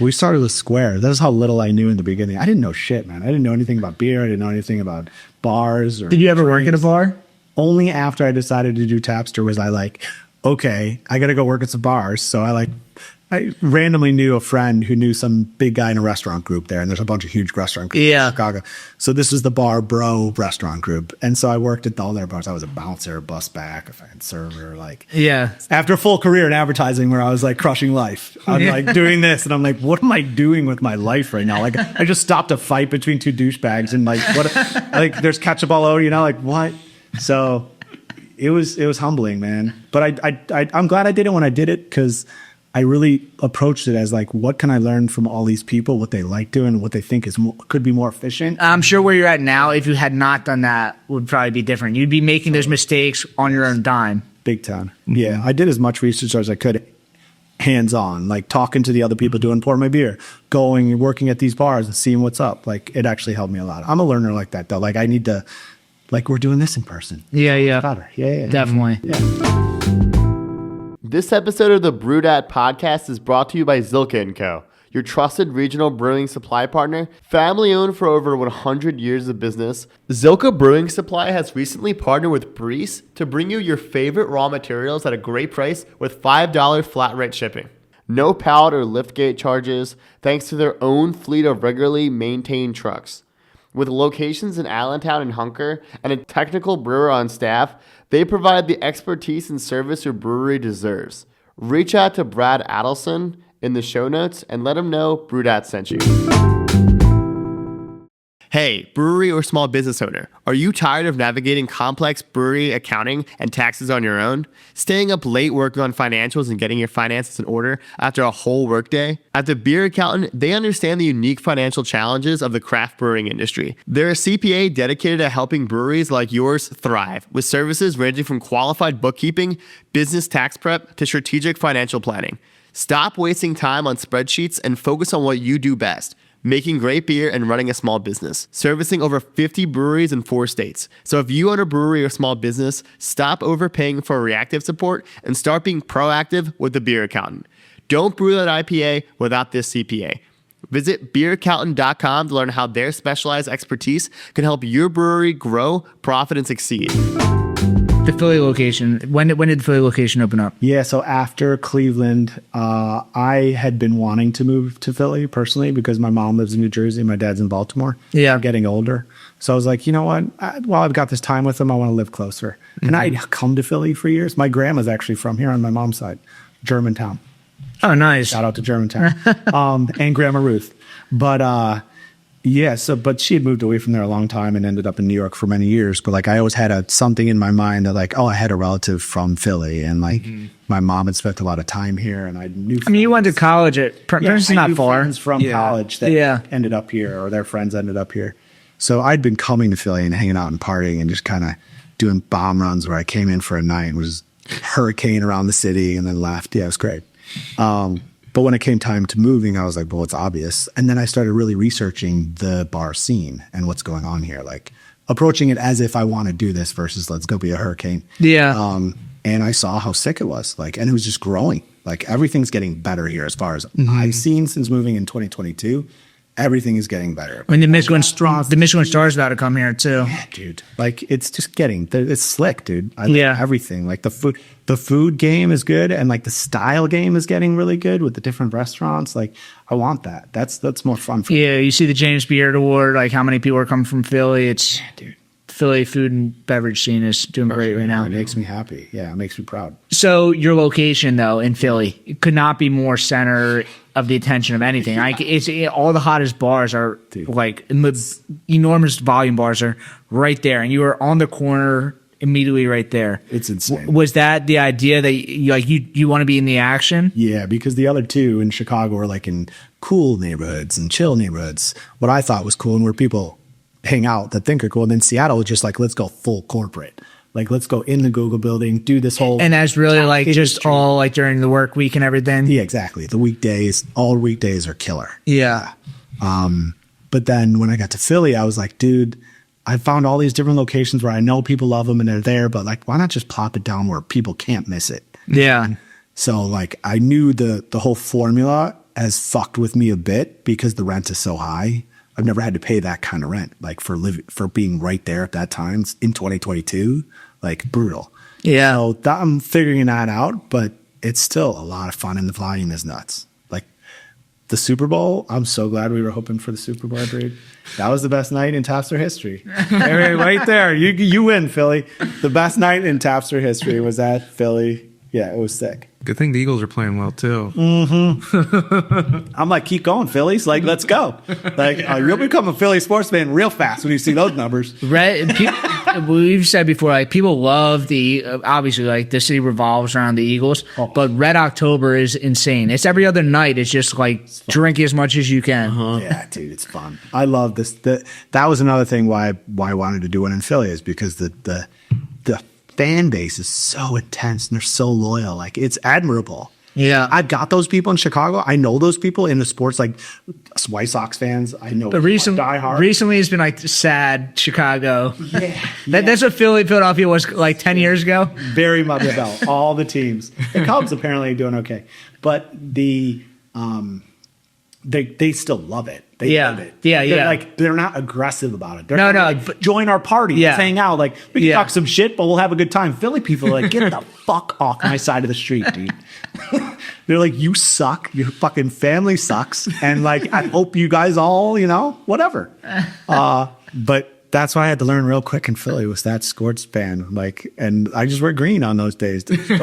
We started with Square. That's how little I knew in the beginning. I didn't know shit, man. I didn't know anything about beer. I didn't know anything about bars. Or Did you ever work at a bar? Only after I decided to do Tapster was I like, okay, I got to go work at some bars. So I randomly knew a friend who knew some big guy in a restaurant group there. And there's a bunch of huge restaurant groups in Chicago. So this was the Bar Bro restaurant group. And so I worked at all their bars. I was a bouncer, bus back, a fucking server, like. Yeah. After a full career in advertising where I was like crushing life, I'm like doing this and I'm like, what am I doing with my life right now? Like, I just stopped a fight between 2 douchebags and like, what, like there's ketchup all over, like what? So it was humbling, man. But I'm glad I did it when I did it, because I really approached it as like, what can I learn from all these people, what they like doing, what they think could be more efficient. I'm sure where you're at now, if you had not done that, would probably be different. You'd be making those mistakes on your own dime. Big time. Yeah, I did as much research as I could, hands-on, like talking to the other people doing pour my beer, going and working at these bars and seeing what's up. Like, it actually helped me a lot. I'm a learner like that, though. Like, I need to, like, we're doing this in person. Yeah. Better. Yeah. Definitely. Yeah. This episode of the Brewdat podcast is brought to you by Zilka & Co., your trusted regional brewing supply partner. Family owned for over 100 years of business, Zilka Brewing Supply has recently partnered with Breweries to bring you your favorite raw materials at a great price with $5 flat rate shipping. No pallet or liftgate charges, thanks to their own fleet of regularly maintained trucks. With locations in Allentown and Hunker and a technical brewer on staff, they provide the expertise and service your brewery deserves. Reach out to Brad Adelson in the show notes and let him know Brewdat sent you. Hey, brewery or small business owner, are you tired of navigating complex brewery accounting and taxes on your own? Staying up late working on financials and getting your finances in order after a whole workday? At The Beer Accountant, they understand the unique financial challenges of the craft brewing industry. They're a CPA dedicated to helping breweries like yours thrive, with services ranging from qualified bookkeeping, business tax prep, to strategic financial planning. Stop wasting time on spreadsheets and focus on what you do best: making great beer and running a small business. Servicing over 50 breweries in 4 states. So if you own a brewery or small business, stop overpaying for reactive support and start being proactive with The Beer Accountant. Don't brew that IPA without this CPA. Visit beeraccountant.com to learn how their specialized expertise can help your brewery grow, profit, and succeed. The Philly location. When did the Philly location open up? Yeah, so after Cleveland, I had been wanting to move to Philly personally because my mom lives in New Jersey, my dad's in Baltimore. Yeah. I'm getting older. So I was like, you know what? While I've got this time with them, I want to live closer. Mm-hmm. And I'd come to Philly for years. My grandma's actually from here on my mom's side, Germantown. Oh, nice. Shout out to Germantown. And Grandma Ruth. But yeah, but she had moved away from there a long time and ended up in New York for many years. But like, I always had something in my mind that like, oh, I had a relative from Philly, and like my mom had spent a lot of time here, and I knew. I mean, you went to college at Princeton, I not knew far. Friends from college that ended up here, or their friends ended up here. So I'd been coming to Philly and hanging out and partying and just kind of doing bomb runs where I came in for a night and was hurricane around the city and then left. Yeah, it was great. But when it came time to moving, I was like, well, it's obvious. And then I started really researching the bar scene and what's going on here, like approaching it as if I want to do this versus let's go be a hurricane. Yeah. And I saw how sick it was, like, and it was just growing. Like, everything's getting better here as far as I've seen since moving in 2022. Everything is getting better. I mean, the Michelin Star's about to come here too. Yeah, dude. Like, it's just it's slick, dude. I love everything. Like, the food game is good, and like the style game is getting really good with the different restaurants. Like, I want that. That's more fun for me. Yeah, you see the James Beard Award, like how many people are coming from Philly. It's dude. Philly food and beverage scene is doing great right now. It makes me happy. Yeah, it makes me proud. So your location, though, in Philly, it could not be more center of the attention of anything. Like all the hottest bars are like enormous volume bars are right there, and you are on the corner immediately right there. It's insane. Was that the idea that you want to be in the action? Yeah, because the other two in Chicago are like in cool neighborhoods and chill neighborhoods. What I thought was cool and where people hang out that think are cool. And then Seattle was just like, let's go full corporate. Like, let's go in the Google building, do this whole. And that's really like just all like during the work week and everything. Yeah, exactly. The weekdays, all weekdays are killer. Yeah. But then when I got to Philly, I was like, dude, I found all these different locations where I know people love them and they're there, but like, why not just plop it down where people can't miss it? Yeah. So like, I knew the whole formula has fucked with me a bit because the rent is so high. I've never had to pay that kind of rent, like for being right there at that time in 2022, like brutal. Yeah. So I'm figuring that out, but it's still a lot of fun and the volume is nuts. Like the Super Bowl, I'm so glad we were hoping for the Super Bowl, dude. That was the best night in Tapster history. Right there. You win, Philly. The best night in Tapster history was at Philly. Yeah, it was sick. Good thing the Eagles are playing well too. I'm like, keep going, Phillies. Like, let's go. Like, you'll become a Philly sports fan real fast when you see those numbers. We've said before, like, people love obviously, like, the city revolves around the Eagles, but Red October is insane. It's every other night. It's just like drink as much as you can. Yeah, dude, it's fun. I love this. That was another thing why I wanted to do one in Philly, is because the fan base is so intense and they're so loyal. Like, it's admirable. Yeah. I've got those people in Chicago. I know those people in the sports, like White Sox fans. I know. But recently it's been like sad Chicago. Yeah. That's what Philadelphia was like 10 years ago. Very much about all the teams. The Cubs apparently are doing okay. But they still love it. They love it. Yeah. Like, they're not aggressive about it. They're No, like, join our party. Yeah. Let's hang out. Like, we can talk some shit, but we'll have a good time. Philly people are like, get the fuck off my side of the street, dude. They're like, you suck. Your fucking family sucks. And like, I hope you guys all, whatever. But that's why I had to learn real quick in Philly was that sports band. Like, and I just wear green on those days. Dude. So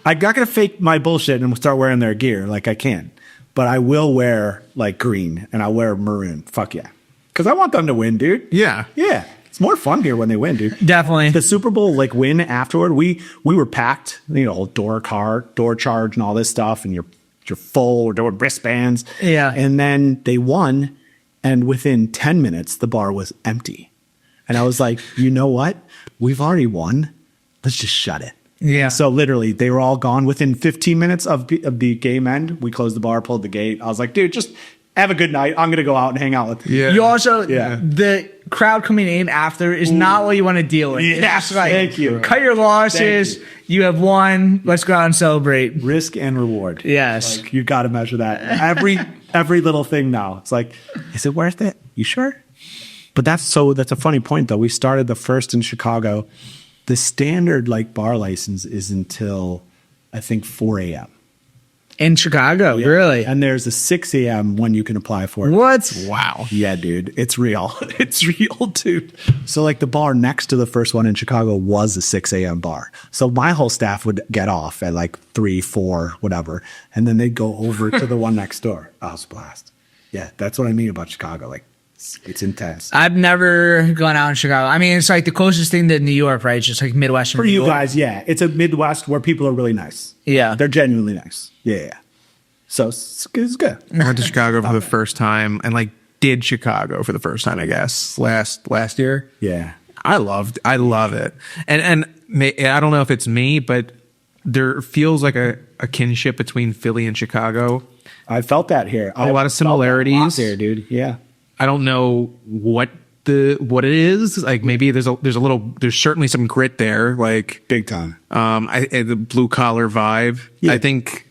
I'm not gonna fake my bullshit and start wearing their gear. Like, I can. But I will wear like green and I'll wear maroon. Fuck yeah. Because I want them to win, dude. Yeah. Yeah. It's more fun here when they win, dude. Definitely. The Super Bowl like win afterward, we were packed, door charge and all this stuff, and you're full, door wristbands. Yeah. And then they won, and within 10 minutes the bar was empty. And I was like, you know what? We've already won. Let's just shut it. Yeah. So literally, they were all gone within 15 minutes of the game end. We closed the bar, pulled the gate. I was like, dude, just have a good night. I'm going to go out and hang out with you. Yeah. You also, Yeah. the crowd coming in after is not what you want to deal with. It's Yes, just like, thank you. Cut your losses. Thank You have won. Let's go out and celebrate. Risk and reward. Yes. Like, you got to measure that. Every little thing now. It's like, is it worth it? You sure? But that's a funny point, though. We started the first in Chicago. The standard like bar license is until I think 4 a.m. In Chicago, really? And there's a 6 a.m. one you can apply for. What? Wow. Yeah, dude. It's real. It's real, dude. So like the bar next to the first one in Chicago was a 6 a.m. bar. So my whole staff would get off at like 3, 4, whatever. And then they'd go over to the one next door. Oh, it was a blast. Yeah, that's what I mean about Chicago. Like, it's intense. I've never gone out in Chicago. I meit's like the closest thing to New York, right? It's just like Midwestern. For you guys, yeah. It's a Midwest where people are really nice. Yeah. They're genuinely nice. Yeah. So it's good. I went to Chicago for the first time and like did Chicago for the first time, I guess, last year. Yeah. I love it. And I don't know if it's me, but there feels like a kinship between Philly and Chicago. I felt that here. A lot of similarities here, dude. Yeah. I don't know what it is. Like maybe there's certainly some grit there, like Big time. the blue collar vibe. Yeah. I think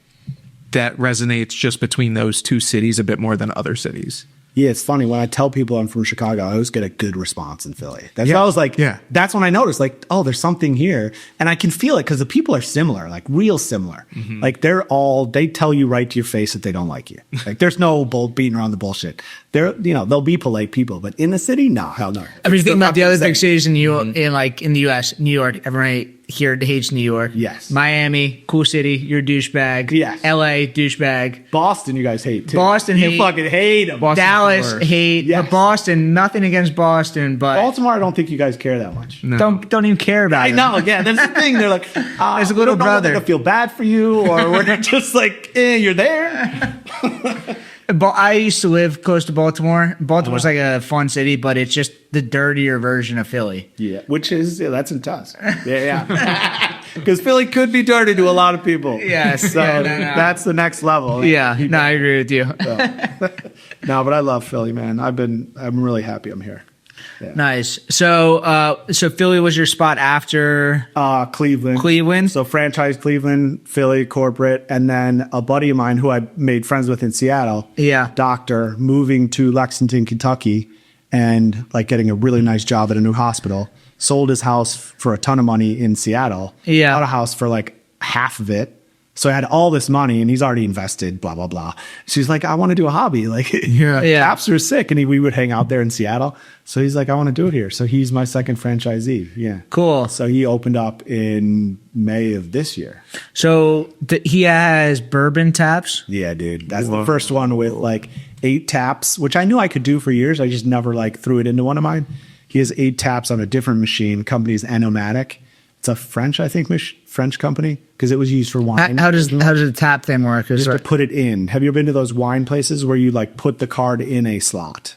that resonates just between those two cities a bit more than other cities. Yeah, it's funny. When I tell people I'm from Chicago, I always get a good response in Philly. That's what I was like, yeah. That's when I noticed, like, oh, there's something here. And I can feel it because the people are similar, like real similar. Mm-hmm. Like they tell you right to your face that they don't like you. Like there's no beating around the bullshit. They'll be polite people, but in the city, no, hell no. I mean, think about the other big cities in the Mm-hmm. in the U.S. New York. Everyone here hates New York. Yes. Miami, cool city. You're a douchebag. Yes. L.A. douchebag. Boston, you guys hate too. Boston you hate. fucking hate them. Dallas hate. Yes. But Boston, nothing against Boston, but Baltimore, I don't think you guys care that much. No. don't even care about I it. know, yeah. That's the thing. They're like, As a little we don't know brother. whether to feel bad for you, or we're just like, you're there. I used to live close to Baltimore. Baltimore's like a fun city, but it's just the dirtier version of Philly. Yeah, that's intense. Yeah. Because Philly could be dirty to a lot of people. Yes. So No. that's the next level. Yeah. No, I agree with you. No, but I love Philly, man. I'm really happy I'm here. Nice. So Philly was your spot after Cleveland. Cleveland? So franchise Cleveland, Philly, corporate, and then a buddy of mine who I made friends with in Seattle. Yeah. Doctor, moving to Lexington, Kentucky, and like getting a really nice job at a new hospital. Sold his house for a ton of money in Seattle. Yeah. Bought a house for like half of it. So I had all this money and he's already invested, blah, blah, blah. So he's like, I want to do a hobby. Like, Yeah. Tapster is sick. And we would hang out there in Seattle. So he's like, I want to do it here. So he's my second franchisee. Yeah. Cool. So he opened up in May of this year. So he has bourbon taps. Yeah, dude. That's the first one with like 8 taps, which I knew I could do for years. I just never like threw it into one of mine. He has 8 taps on a different machine. Company's Enomatic. It's a French, I think, French company because it was used for wine. How does the tap thing work? Just to put it in. Have you ever been to those wine places where you like put the card in a slot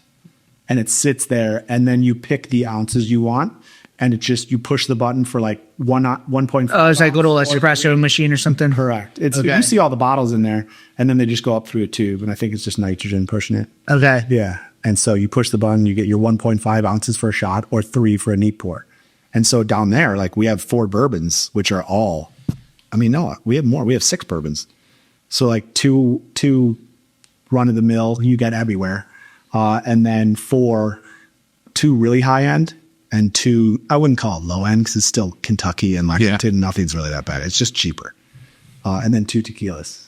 and it sits there and then you pick the ounces you want and it just, you push the button for like 1.5. Oh, it's like a little espresso machine or something? Correct. It's Okay. You see all the bottles in there and then they just go up through a tube and I think it's just nitrogen pushing it. Okay. Yeah. And so you push the button, you get your 1.5 ounces for a shot or 3 for a neat pour. And so down there, like we have 4 bourbons, which are all, we have more. We have 6 bourbons. So like two run of the mill, you get everywhere. And then 2 really high end and 2, I wouldn't call it low end because it's still Kentucky and Lexington. Yeah. Nothing's really that bad. It's just cheaper. And then 2 tequilas.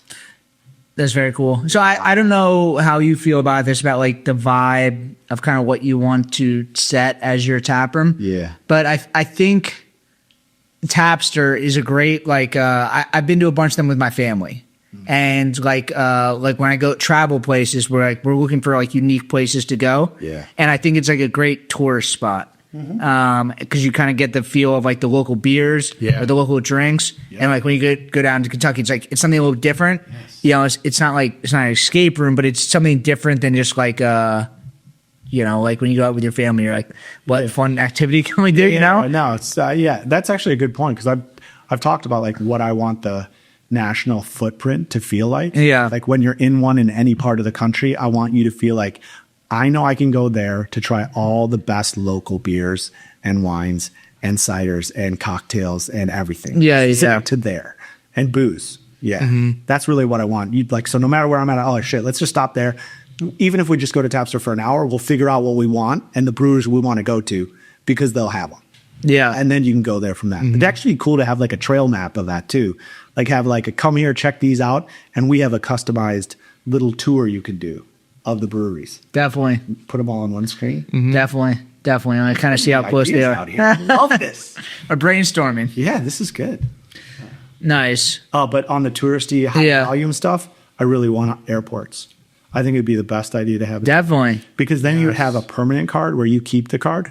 That's very cool. So I don't know how you feel about this, about like the vibe of kind of what you want to set as your tap room. Yeah. But I think Tapster is a great, like, I've been to a bunch of them with my family. And like when I go travel places where we're looking for like unique places to go. Yeah. And I think it's like a great tourist spot. Because you kind of get the feel of like the local beers or the local drinks, and like when you go down to Kentucky, it's something a little different. Yes. You know, it's not an escape room, but it's something different than just like like when you go out with your family, you're like, what fun activity can we do? You know? No, it's that's actually a good point because I've talked about like what I want the national footprint to feel like. Yeah, like when you're in one in any part of the country, I want you to feel like, I know I can go there to try all the best local beers and wines and ciders and cocktails and everything. Yeah. To there. And booze. Yeah. That's really what I want. You'd like, so no matter where I'm at, oh shit, let's just stop there. Even if we just go to Tapster for an hour, we'll figure out what we want and the brewers we want to go to because they'll have them. Yeah. And then you can go there from that. It'd actually be cool to have like a trail map of that too. Like have like a come here, check these out. And we have a customized little tour you can do of the breweries. Definitely. Put them all on one screen. Definitely. I kind of see how close they are. Out here. Love this. Or brainstorming. Yeah, this is good. Nice. But on the touristy high volume stuff, I really want airports. I think it'd be the best idea to have. Definitely. Because then you would have a permanent card where you keep the card.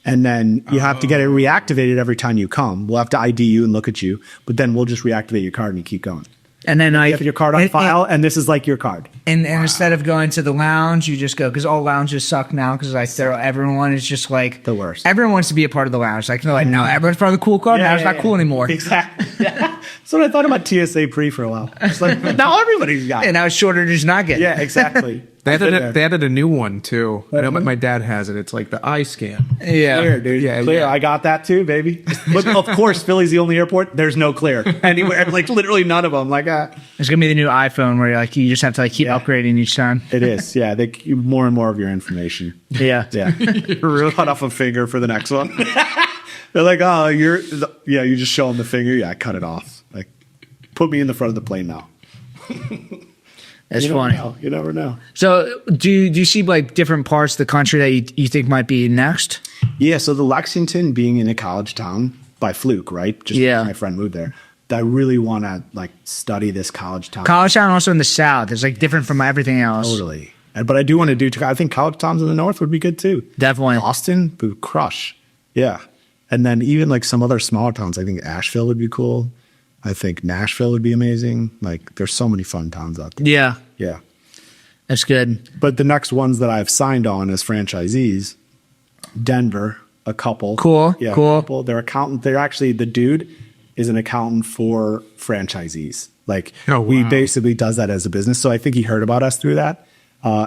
And then you have to get it reactivated every time you come. We'll have to ID you and look at you. But then we'll just reactivate your card and you keep going. And then you have your card on file, and this is like your card. And instead of going to the lounge, you just go, because all lounges suck now. Because everyone is just like the worst. Everyone wants to be a part of the lounge. Like, no, everyone's part of the cool club. Now it's not cool anymore. Exactly. That's what I thought about TSA Pre for a while. It's like now everybody's got it. And now it's shorter to just not get it. Yeah, exactly. They added a new one too. I know, but my dad has it. It's like the eye scan. Yeah, clear, dude. Yeah, clear. Yeah. I got that too, baby. But of course, Philly's the only airport. There's no clear anywhere. Like literally none of them. Like it's gonna be the new iPhone where you just have to keep upgrading each time. It is. Yeah, they keep more and more of your information. Yeah. Really cut off a finger for the next one. They're like, oh, you just show them the finger. Yeah, cut it off. Like, put me in the front of the plane now. That's funny. You never know. So do you see like different parts of the country that you think might be next? Yeah, so the Lexington being in a college town by fluke, right? Just my friend moved there. I really want to like study this college town. College town also in the South. It's like different from everything else. Totally. But I do want to do, I think college towns in the North would be good too. Definitely. Austin would crush. Yeah. And then even like some other smaller towns, I think Asheville would be cool. I think Nashville would be amazing. Like, there's so many fun towns out there. Yeah. Yeah. That's good. But the next ones that I've signed on as franchisees, Denver, a couple. Cool. Yeah, cool. A couple. They're accountant. They're actually, the dude is an accountant for franchisees. Like, he basically does that as a business. So I think he heard about us through that.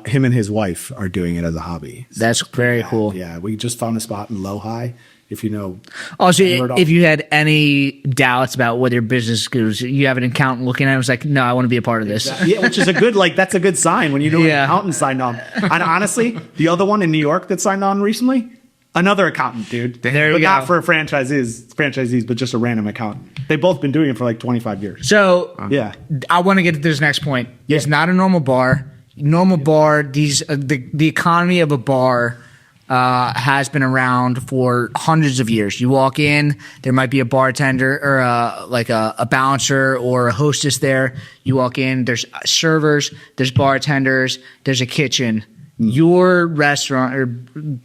Him and his wife are doing it as a hobby. So, that's very cool. Yeah. We just found a spot in Lowhigh. If you know. Also, if you had any doubts about whether your business goes, you have an accountant looking at it, was like, no, I want to be a part of this. Exactly. Yeah, which is a good, that's a good sign when you know an accountant signed on. And honestly, the other one in New York that signed on recently, Another accountant, dude. There but you not go. for franchisees, but just a random accountant. They've both been doing it for like 25 years. So Yeah. I want to get to this next point. It's not a normal bar. Normal bar, the economy of a bar has been around for hundreds of years. You walk in, there might be a bartender or a bouncer or a hostess there. You walk in, there's servers, there's bartenders, there's a kitchen. Your restaurant or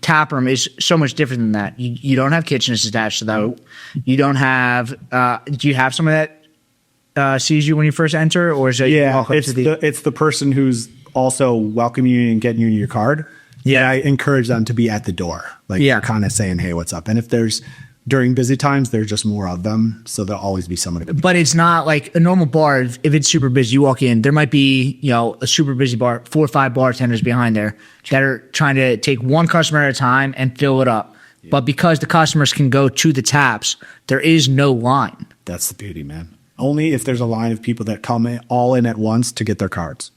tap room is so much different than that. You don't have kitchens attached to that. You don't have. Do you have someone that sees you when you first enter, or is it? you Yeah, walk up it's to it's the person who's also welcoming you and getting you your card. Yeah, I encourage them to be at the door, like kind of saying, "Hey, what's up?" And if there's during busy times, there's just more of them, so there'll always be someone. But it's not like a normal bar. If it's super busy, you walk in, there might be a super busy bar, 4 or 5 bartenders behind there that are trying to take one customer at a time and fill it up. Yeah. But because the customers can go to the taps, there is no line. That's the beauty, man. Only if there's a line of people that come all in at once to get their cards,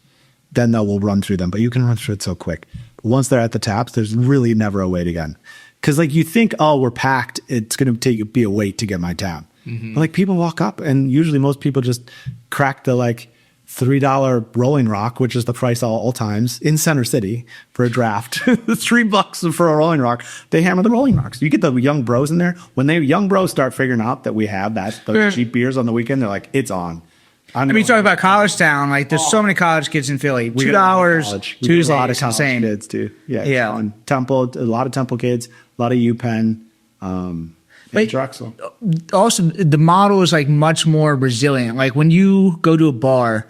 then we'll run through them. But you can run through it so quick. But once they're at the taps, there's really never a wait again. Because like you think, oh, we're packed. It's going to be a wait to get my tab. Mm-hmm. But like people walk up, and usually most people just crack the like $3 Rolling Rock, which is the price all times in Center City for a draft. $3 for a Rolling Rock. They hammer the Rolling Rocks. You get the young bros in there. When young bros start figuring out that we have those cheap beers on the weekend, they're like, it's on. I mean, you talk about college town. Like, there's so many college kids in Philly. $2 Tuesday. A lot of college insane. kids too. Yeah. On Temple, a lot of Temple kids, a lot of UPenn, and Drexel. Also, the model is like much more resilient. Like when you go to a bar,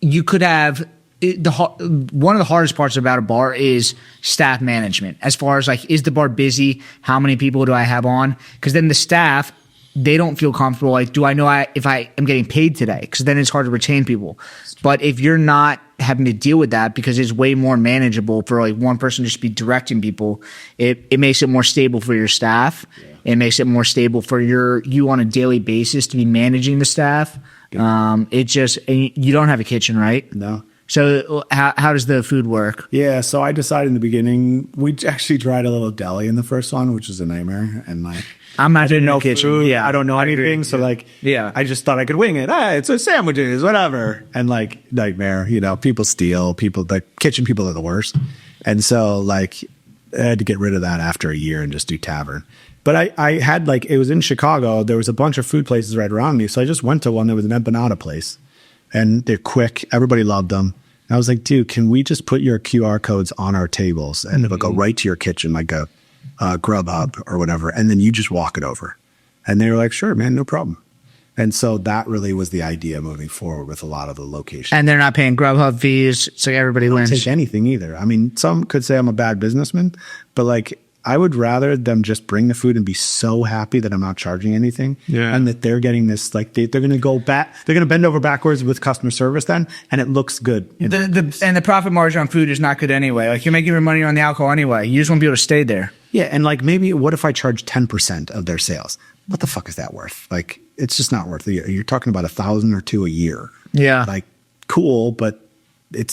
you could have one of the hardest parts about a bar is staff management. As far as like, is the bar busy? How many people do I have on? Because then the staff, they don't feel comfortable. Like, do I know if I am getting paid today? Because then it's hard to retain people. But if you're not having to deal with that, because it's way more manageable for like one person to just be directing people, it makes it more stable for your staff. Yeah. It makes it more stable for you on a daily basis to be managing the staff. It just, you don't have a kitchen, right? No. So how does the food work? Yeah, so I decided in the beginning, we actually tried a little deli in the first one, which was a nightmare. And like, I'm not in no kitchen. Food. Yeah, I don't know anything. So like, I just thought I could wing it. It's a sandwiches, whatever. And like nightmare, people steal. The kitchen people are the worst. And so like, I had to get rid of that after a year and just do tavern. But I had like, it was in Chicago. There was a bunch of food places right around me. So I just went to one that was an empanada place, and they're quick. Everybody loved them. And I was like, dude, can we just put your QR codes on our tables and it'll go right to your kitchen, like a Grubhub or whatever, and then you just walk it over. And they were like, sure, man, no problem. And so that really was the idea moving forward with a lot of the locations. And they're not paying Grubhub fees, so everybody wins. Don't take anything either. I mean, some could say I'm a bad businessman, but like I would rather them just bring the food and be so happy that I'm not charging anything, and that they're getting this, like they're going to go back, they're going to bend over backwards with customer service then, and it looks good. And the profit margin on food is not good anyway. Like you're making your money on the alcohol anyway. You just want to be able to stay there. Yeah, and like maybe what if I charge 10% of their sales? What the fuck is that worth? Like it's just not worth it. You're talking about $1,000 or $2,000 a year. Yeah, like cool, but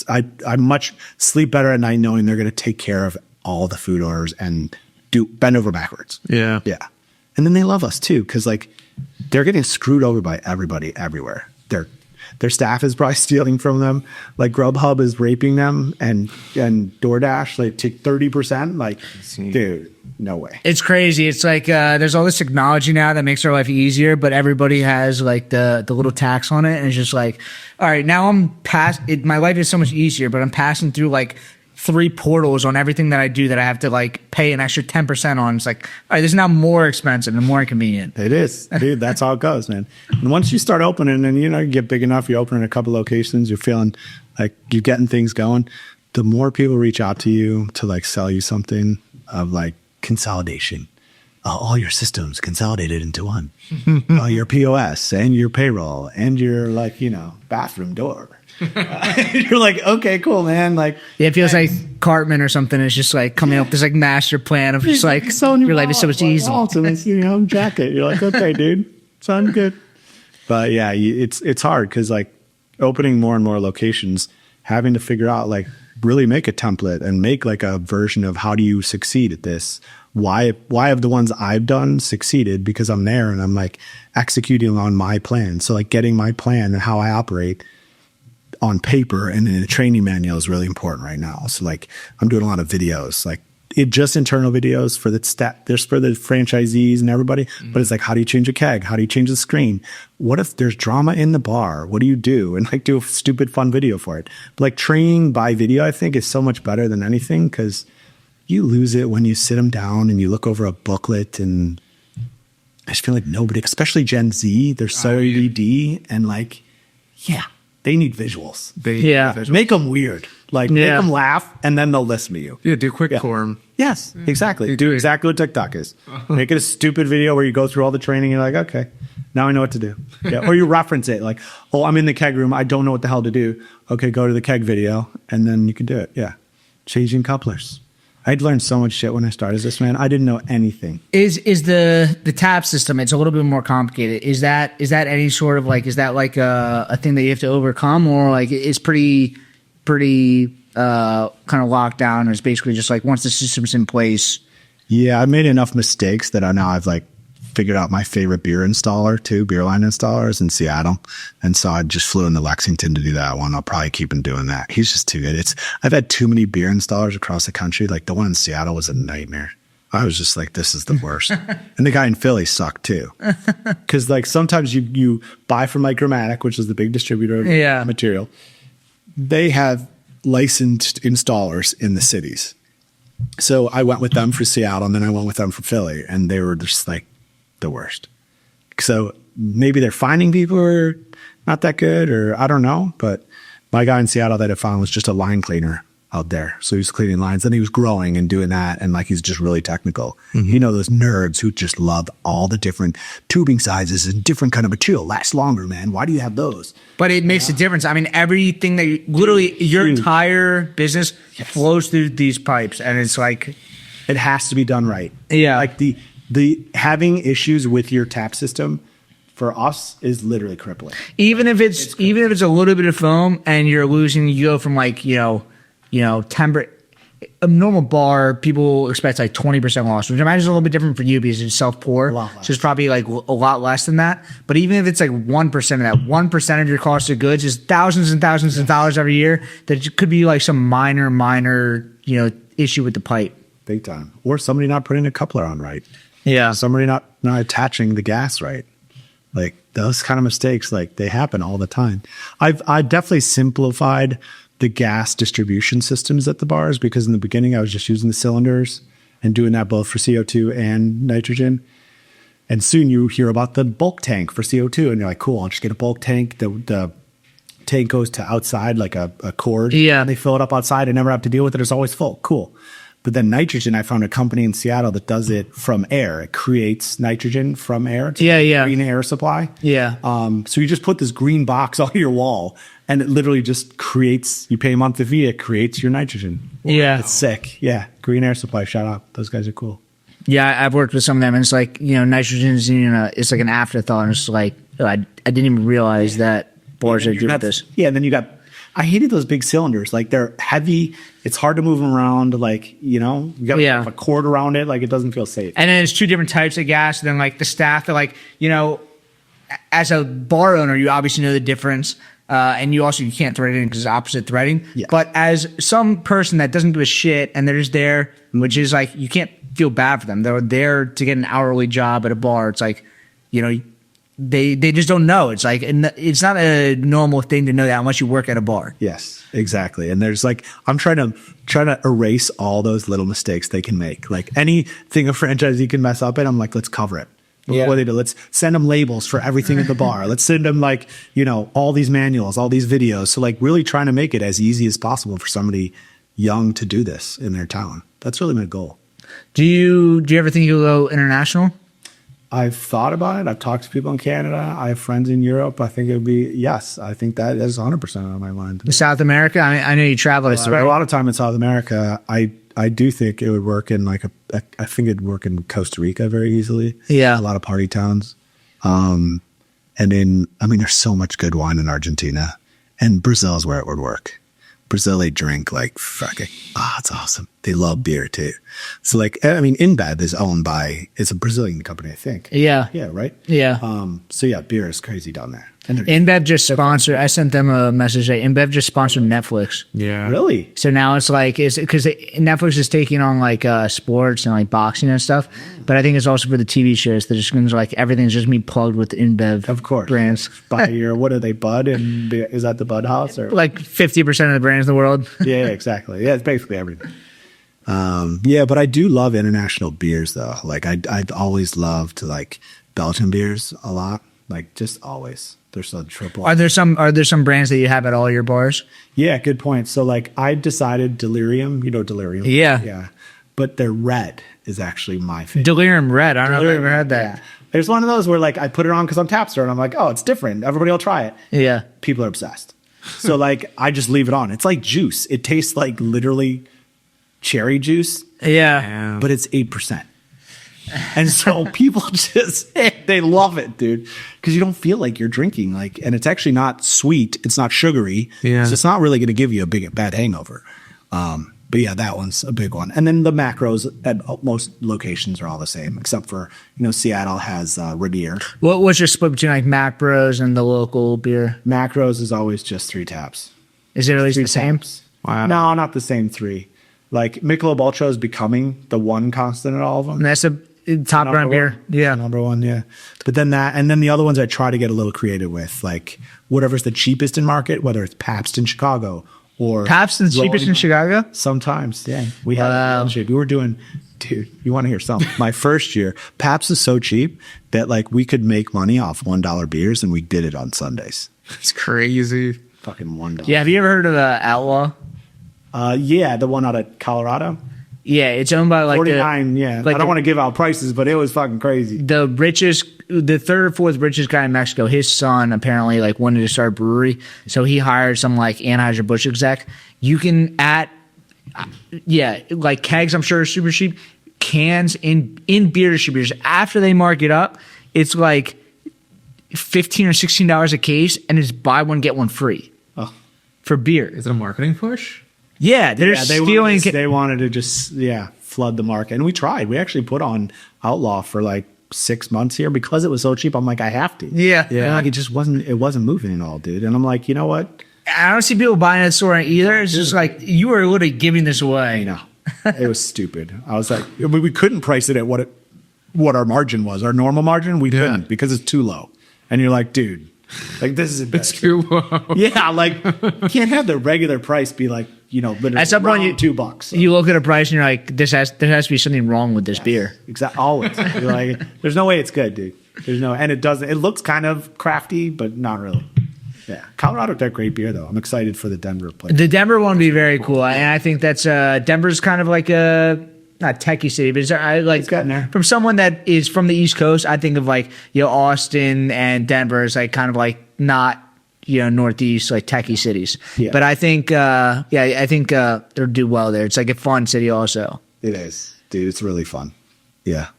I much sleep better at night knowing they're going to take care of all the food orders and bend over backwards. Yeah. And then they love us too, because like they're getting screwed over by everybody everywhere. Their staff is probably stealing from them. Like Grubhub is raping them, and DoorDash like take 30%. Like, dude, no way. It's crazy. It's like there's all this technology now that makes our life easier, but everybody has like the little tax on it, and it's just like, all right, now I'm past it. My life is so much easier, but I'm passing through like 3 portals on everything that I do that I have to like pay an extra 10% on. It's like, all right, this is now more expensive and more inconvenient. It is, dude. That's how it goes, man. And once you start opening, and you get big enough, you open in a couple locations, you're feeling like you're getting things going. The more people reach out to you to like sell you something of like consolidation. All your systems consolidated into one. Your POS and your payroll and your like bathroom door. You're like, okay, cool, man. Like, it feels like Cartman or something is just like coming up with this like master plan of just like your life is so much easier. Jacket. You're like, okay, dude, sounds good. But yeah, it's hard because like opening more and more locations, having to figure out like really make a template and make like a version of how do you succeed at this, why have the ones I've done succeeded? Because I'm there and I'm like executing on my plan. So like getting my plan and how I operate on paper and in a training manual is really important right now. So like I'm doing a lot of videos, like just internal videos for there's for the franchisees and everybody, but it's like, how do you change a keg? How do you change the screen? What if there's drama in the bar? What do you do? And like do a stupid fun video for it. But like training by video, I think is so much better than anything, because you lose it when you sit them down and you look over a booklet, and I just feel like nobody, especially Gen Z, they're so ADD and like, they need visuals. Make them weird. Like make them laugh, and then they'll listen to you. Yeah, do quick form. Yes, exactly. Do exactly what TikTok is. Make it a stupid video where you go through all the training. And you're like, okay, now I know what to do. Yeah. Or you reference it like, oh, I'm in the keg room. I don't know what the hell to do. Okay, go to the keg video, and then you can do it. Yeah. Changing couplers. I'd learned so much shit when I started this, man. I didn't know anything. Is the tap system? It's a little bit more complicated. Is that any sort of like, is that like a thing that you have to overcome, or like it's pretty kind of locked down? Or it's basically just like once the system's in place. Yeah, I made enough mistakes that now I've like figured out my favorite beer line installer is in Seattle. And so I just flew into Lexington to do that one. I'll probably keep him doing that. He's just too good. I've had too many beer installers across the country. Like the one in Seattle was a nightmare. I was just like, this is the worst. And the guy in Philly sucked too. Cause like sometimes you buy from like Grammatic, which is the big distributor of material. They have licensed installers in the cities. So I went with them for Seattle, and then I went with them for Philly, and they were just like the worst. So maybe they're finding people who are not that good, or I don't know. But my guy in Seattle that I found was just a line cleaner out there. So he was cleaning lines. Then he was growing and doing that. And like, he's just really technical. You know, those nerds who just love all the different tubing sizes and different kind of material lasts longer, man. Why do you have those? But it makes a difference. I mean, everything that literally your entire business flows through these pipes, and it's like, it has to be done right. Yeah. Like the having issues with your tap system for us is literally crippling. Even if it's a little bit of foam and you're losing, you go from like, a normal bar, people expect like 20% loss, which I imagine is a little bit different for you because it's self-pour. So it's probably like a lot less than that. But even if it's like 1% of that, 1% of your cost of goods is thousands and thousands of dollars every year. That could be like some minor, issue with the pipe. Big time. Or somebody not putting a coupler on right. Yeah. Somebody not attaching the gas right. Like those kind of mistakes, like they happen all the time. I've definitely simplified the gas distribution systems at the bars, because in the beginning I was just using the cylinders and doing that both for CO2 and nitrogen. And soon you hear about the bulk tank for CO2, and you're like, cool, I'll just get a bulk tank. The tank goes to outside like a cord. Yeah. And they fill it up outside and never have to deal with it. It's always full. Cool. But then nitrogen, I found a company in Seattle that does it from air. It creates nitrogen from air. It's a green air supply. Yeah. So you just put this green box on your wall, and it literally just creates, you pay a monthly fee, it creates your nitrogen. Yeah. It's sick. Yeah. Green air supply. Shout out. Those guys are cool. Yeah, I've worked with some of them, and it's like, nitrogen is, it's like an afterthought. And it's like, I didn't even realize that bars are doing this. Yeah. And then I hated those big cylinders. Like they're heavy. It's hard to move them around. Like, you got a cord around it. Like it doesn't feel safe. And then there's two different types of gas. And then like the staff that like, as a bar owner, you obviously know the difference. And you can't thread it in because it's opposite threading. Yeah. But as some person that doesn't give a shit and they're just there, which is like, you can't feel bad for them. They're there to get an hourly job at a bar. It's like, they just don't know. It's like, it's not a normal thing to know that unless you work at a bar. Yes, exactly. And there's like, I'm trying to erase all those little mistakes they can make. Like anything a franchisee can mess up in, I'm like, let's cover it. Yeah. What they do, let's send them labels for everything at the bar. Let's send them like, all these manuals, all these videos. So like really trying to make it as easy as possible for somebody young to do this in their town. That's really my goal. Do you ever think you'll go international? I've thought about it. I've talked to people in Canada. I have friends in Europe. I think it would be, yes. I think that is 100% on my mind. South America? I know you travel. I spent a lot of time in South America. I do think it would work in I think it'd work in Costa Rica very easily. Yeah. A lot of party towns. And there's so much good wine in Argentina. And Brazil is where it would work. Brazil, they drink like fucking, it's awesome. They love beer too. So like, I mean, InBev is owned by, it's a Brazilian company, I think. Yeah. Yeah, right? Yeah. So yeah, beer is crazy down there. InBev just sponsored. I sent them a message. That InBev just sponsored Netflix. Yeah. Really? So now it's like because Netflix is taking on like sports and like boxing and stuff, but I think it's also for the TV shows. They're just going to like everything's just be plugged with InBev, Of course. brands. By your, what are they, Bud? And is that the Bud House? Or? Like 50% of the brands in the world. Yeah, exactly. Yeah, it's basically everything. Yeah, but I do love international beers though. Like I've always loved like Belgian beers a lot. Like just always. They're so triple. Are there some brands that you have at all your bars? Yeah, good point. So like I decided Delirium, you know Delirium. Yeah. Yeah. But their red is actually my favorite. Delirium Red. I don't know if I've ever had that. Yeah. There's one of those where like I put it on because I'm Tapster and I'm like, oh, it's different. Everybody will try it. Yeah. People are obsessed. So like I just leave it on. It's like juice. It tastes like literally cherry juice, Yeah. but it's 8%. And so people just, they love it, dude. Because you don't feel like you're drinking. Like, and it's actually not sweet. It's not sugary. Yeah. So it's not really going to give you a bad hangover. But yeah, that one's a big one. And then the macros at most locations are all the same, except for, Seattle has Rainier. What's your split between like Mac Bros and the local beer? Macros is always just 3 taps. Is it at least Three the same? taps. Wow. No, not the same 3. Like Michelob Ultra is becoming the one constant at all of them. And that's a top Number brand beer. one. Yeah. Number one, yeah. But then that, and then the other ones I try to get a little creative with, like whatever's the cheapest in market, whether it's Pabst in Chicago or Pabst is the cheapest in Chicago? Sometimes, yeah. We Wow. had we were doing, dude, you want to hear something? My first year, Pabst is so cheap that like we could make money off $1 beers, and we did it on Sundays. It's crazy. Fucking $1. Yeah. Have you ever heard of Outlaw? Yeah, the one out of Colorado. Yeah. It's owned by like 49, yeah. like I don't want to give out prices, but it was fucking crazy. the third or fourth richest guy in Mexico. His son apparently like wanted to start a brewery, so he hired some like Anheuser-Busch exec. You can like kegs, I'm sure are super cheap. Cans in beer distributors, after they mark it up, it's like $15 or $16 a case, and it's buy one get one free. Oh. For beer. Is it a marketing push? Yeah, they're Yeah, stealing. they wanted to just flood the market, and we tried. We actually put on Outlaw for like 6 months here because it was so cheap. I'm like, I have to. Yeah. And like it wasn't moving at all, dude. And I'm like, you know what? I don't see people buying at the store either. It's just like you are literally giving this away. I know. It was stupid. I was like, we couldn't price it at what our margin was. Our normal margin, we couldn't because it's too low. And you're like, dude, like this is It's too low. yeah, like you can't have the regular price be like, At some point, around $2. So. You look at a price and you're like, there has to be something wrong with this beer. Exactly. Always. You're like, there's no way it's good, dude. And it doesn't. It looks kind of crafty, but not really. Yeah, Colorado got great beer though. I'm excited for the Denver place. The Denver one would be very cool, and I think that's Denver's kind of like a not techie city, but It's getting there. from someone that is from the East Coast. I think of like Austin and Denver as like kind of like not Northeast like techie cities. Yeah. But I think I think they'll do well there. It's like a fun city also. It is, dude. It's really fun. Yeah,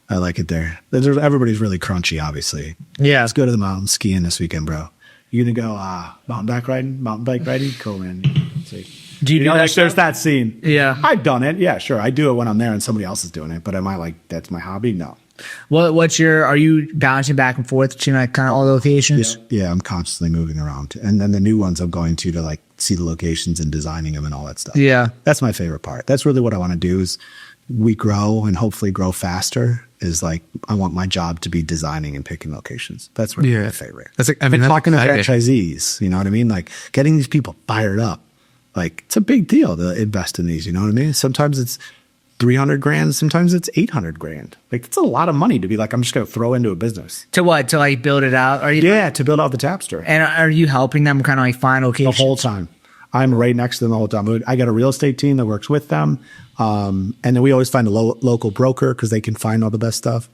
I like it there. Everybody's really crunchy, obviously. Yeah. Let's go to the mountains skiing this weekend, bro. You gonna go mountain bike riding? Cool, man. See. Do you do that like there's stuff? that scene. Yeah. I've done it. Yeah, sure. I do it when I'm there and somebody else is doing it. But am I like that's my hobby? No. Are you bouncing back and forth between like kind of all the locations? Yeah, I'm constantly moving around, and then the new ones I'm going to like see the locations and designing them and all that stuff. Yeah. That's my favorite part. That's really what I want to do. Is we grow and hopefully grow faster. Is like I want my job to be designing and picking locations. That's really my favorite. That's like, I mean, and that's talking to exciting. franchisees. You know what I mean? Like getting these people fired up. Like it's a big deal to invest in these. You know what I mean? Sometimes it's $300,000. Sometimes it's $800,000. Like that's a lot of money to be like I'm just going to throw into a business. To what? To like build it out? Are you? Yeah, to build out the Tapster. And are you helping them kind of like find The locations? whole time. I'm right next to them the whole time. I got a real estate team that works with them. And then we always find a local broker because they can find all the best stuff.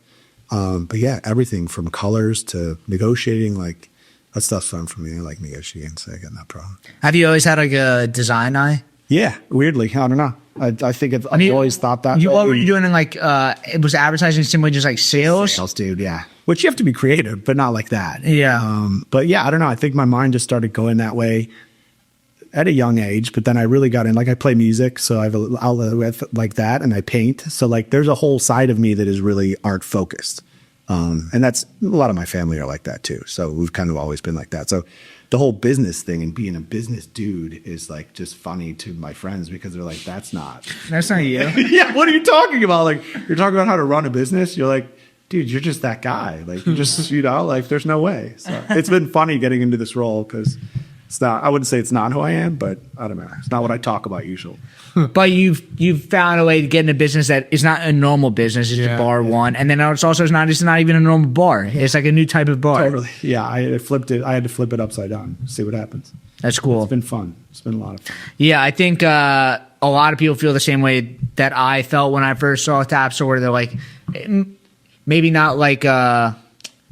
But yeah, everything from colors to negotiating, like that stuff's fun for me. I like negotiating, so I got no problem. Have you always had like a design eye? Yeah, weirdly. I don't know. I think I've always thought that. What were you doing in like, it was advertising simply just like sales? Sales, dude, yeah. Which you have to be creative, but not like that. Yeah. But yeah, I don't know. I think my mind just started going that way. at a young age, but then I really got in, like I play music. So I have an outlet with like that, and I paint. So like there's a whole side of me that is really art focused. And that's a lot of my family are like that too. So we've kind of always been like that. So the whole business thing and being a business dude is like just funny to my friends because they're like, that's not you. yeah. What are you talking about? Like you're talking about how to run a business. You're like, dude, you're just that guy. Like you're just, like there's no way. So it's been funny getting into this role because it's not, I wouldn't say it's not who I am, but I don't know. It's not what I talk about usually. But you've found a way to get in a business that is not a normal business. It's a bar one. And then it's not even a normal bar. It's like a new type of bar. Totally. Yeah. I flipped it. I had to flip it upside down. See what happens. That's cool. It's been fun. It's been a lot of fun. Yeah. I think, a lot of people feel the same way that I felt when I first saw Tapster, where they're like, maybe not like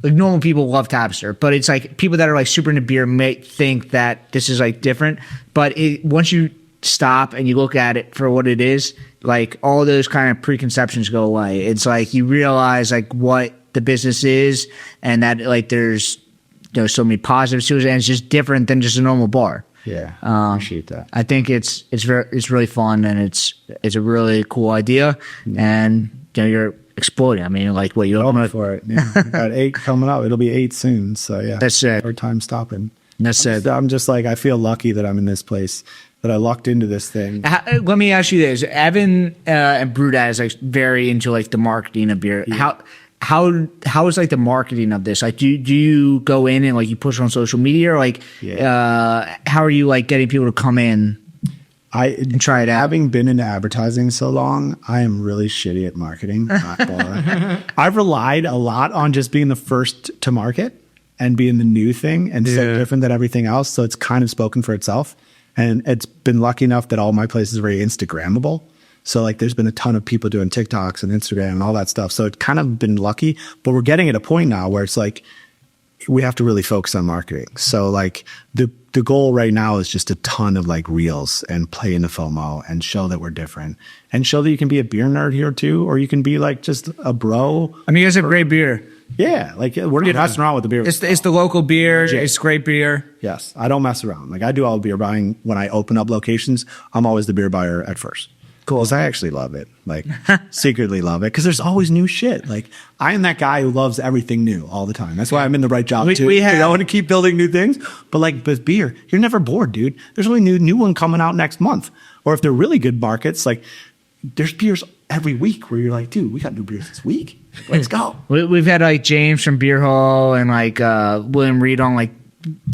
normal people love Tapster, but it's like people that are like super into beer may think that this is like different. But once you stop and you look at it for what it is, like all those kind of preconceptions go away. It's like you realize like what the business is, and that like there's so many positives to it, and it's just different than just a normal bar. Yeah, appreciate that. I think it's really fun, and it's a really cool idea, and you're exploding. I mean, like what you open for it. Yeah. Got 8 coming up. It'll be 8 soon. So yeah, that's it. Our time stopping. That's it. I'm just like I feel lucky that I'm in this place, that I lucked into this thing. Let me ask you this: Evan and Brewdad is like very into like the marketing of beer. Yeah. How is like the marketing of this? Like, do you go in and like you push it on social media, or like how are you like getting people to come in? And try it out. Having been into advertising so long, I am really shitty at marketing. I've relied a lot on just being the first to market and being the new thing and so different than everything else. So it's kind of spoken for itself. And it's been lucky enough that all my places are very Instagrammable. So like there's been a ton of people doing TikToks and Instagram and all that stuff. So it's kind of been lucky. But we're getting at a point now where it's like we have to really focus on marketing. So like the goal right now is just a ton of like reels and play in the FOMO and show that we're different and show that you can be a beer nerd here too, or you can be like just a bro. I mean, you guys have great beer. Yeah, like we're not messing around with the beer. It's the local beer. It's great beer. Yes, I don't mess around. Like I do all the beer buying when I open up locations. I'm always the beer buyer at first. Cool. Because I actually love it, like secretly love it, because there's always new shit. Like I am that guy who loves everything new all the time. That's why I'm in the right job too. I want to keep building new things. But like with beer, you're never bored, dude. There's only new one coming out next month. Or if they're really good markets, like there's beers every week where you're like, dude, we got new beers this week. Let's go. We've had like James from Beer Hall and like William Reed on like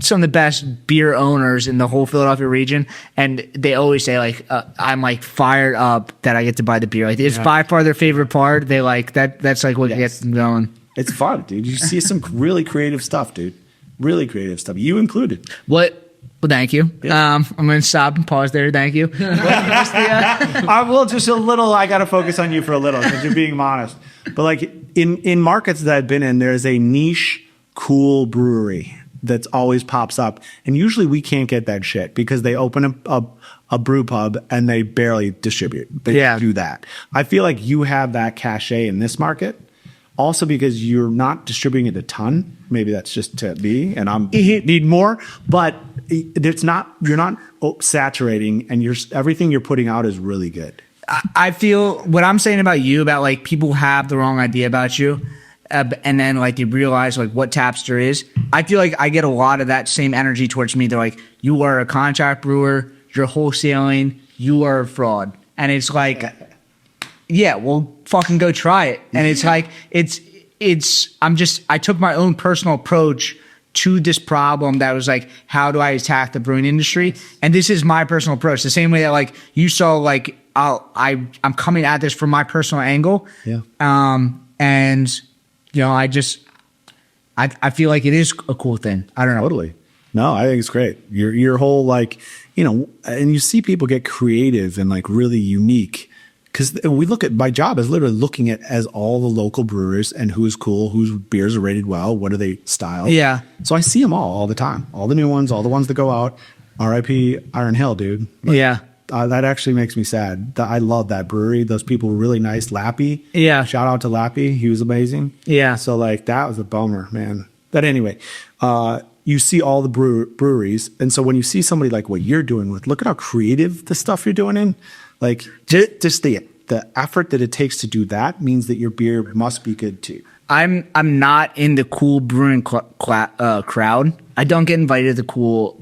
some of the best beer owners in the whole Philadelphia region, and they always say like I'm like fired up that I get to buy the beer. Like it's by far their favorite part. They like that. That's like what gets them going. It's fun, dude. You see some really creative stuff, dude. Really creative stuff. You included. What? Well, thank you. Yeah. I'm going to stop and pause there. Thank you. I will just a little. I got to focus on you for a little because you're being modest. But like in markets that I've been in, there's a niche, cool brewery that's always pops up, and usually we can't get that shit because they open a brew pub and they barely distribute. They do that. I feel like you have that cachet in this market. Also because you're not distributing it a ton. Maybe that's just to me, and I'm need more. But it's not. You're not saturating, and everything you're putting out is really good. I feel what I'm saying about you, about like people have the wrong idea about you, and then like they realize like what Tapster is. I feel like I get a lot of that same energy towards me. They're like, you are a contract brewer, you're wholesaling, you are a fraud, and it's like. Yeah, well, fucking go try it. And it's like, I took my own personal approach to this problem that was like, how do I attack the brewing industry? And this is my personal approach. The same way that like you saw, like, I'm coming at this from my personal angle. Yeah. And, you know, I feel like it is a cool thing. I don't know. Totally. No, I think it's great. Your whole, like, you know, and you see people get creative and like really unique. Because we look at, my job is literally looking at as all the local brewers and who's cool, whose beers are rated well, what are they styled. Yeah. So I see them all the time. All the new ones, all the ones that go out. R.I.P. Iron Hill, dude. Like, yeah. That actually makes me sad. I love that brewery. Those people were really nice. Lappy. Yeah. Shout out to Lappy. He was amazing. Yeah. So like that was a bummer, man. But anyway, you see all the breweries. And so when you see somebody like what you're doing with, look at how creative the stuff you're doing in, like just the effort that it takes to do that means that your beer must be good too. I'm not in the cool brewing crowd. I don't get invited to the cool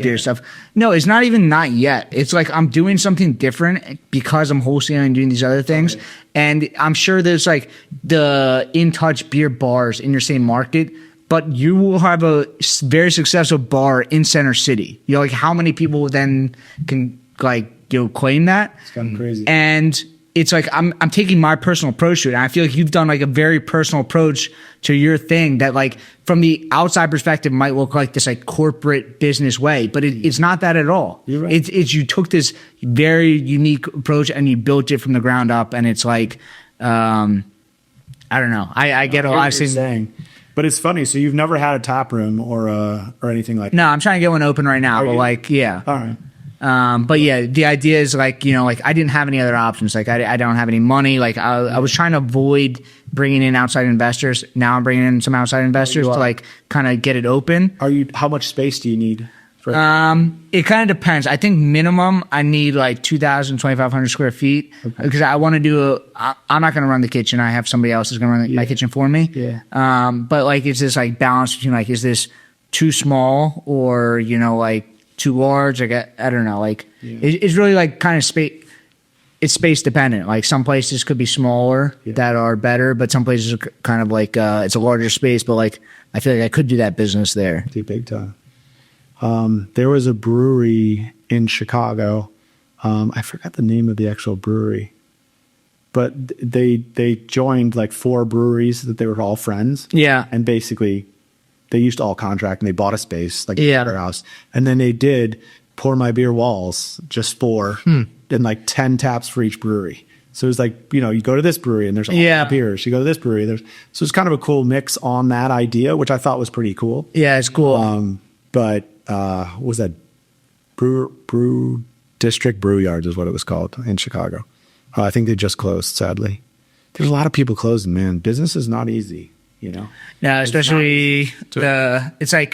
beer stuff. No, it's not even not yet. It's like I'm doing something different because I'm wholesaling and doing these other things. Okay. And I'm sure there's like the In Touch beer bars in your same market, but you will have a very successful bar in Center City. You know, like how many people then can like claim that? It's kind of crazy. And it's like I'm taking my personal approach to it. And I feel like you've done like a very personal approach to your thing that like from the outside perspective might look like this like corporate business way, but it's not that at all. You're right. It's you took this very unique approach and you built it from the ground up. And it's like, I don't know. I get a lot of saying, but it's funny. So you've never had a tap room or anything like that? No, I'm trying to get one open right now, but like, yeah. All right. But yeah, the idea is like, you know, like I didn't have any other options. Like I don't have any money. Like I was trying to avoid bringing in outside investors. Now I'm bringing in some outside investors to like kind of get it open. How much space do you need? It kind of depends. I think minimum I need like 2,500 square feet because I want to do I'm not going to run the kitchen. I have somebody else who's going to run my kitchen for me. Yeah. But like, it's this like balance between like, is this too small or, you know, like, too large? Like I don't know. Like it's really like kind of space. It's space dependent. Like some places could be smaller that are better, but some places are kind of like it's a larger space. But like I feel like I could do that business there. Big time. There was a brewery in Chicago. I forgot the name of the actual brewery, but they joined like 4 breweries that they were all friends. Yeah, and basically. They used to all contract and they bought a space like a warehouse. And then they did Pour My Beer walls just for and like 10 taps for each brewery. So it was like, you know, you go to this brewery and there's all the beers. You go to this brewery. So it's kind of a cool mix on that idea, which I thought was pretty cool. Yeah, it's cool. But what was that? Brew District Brew Yards is what it was called in Chicago. I think they just closed, sadly. There's a lot of people closing, man. Business is not easy. You know, yeah, especially it's like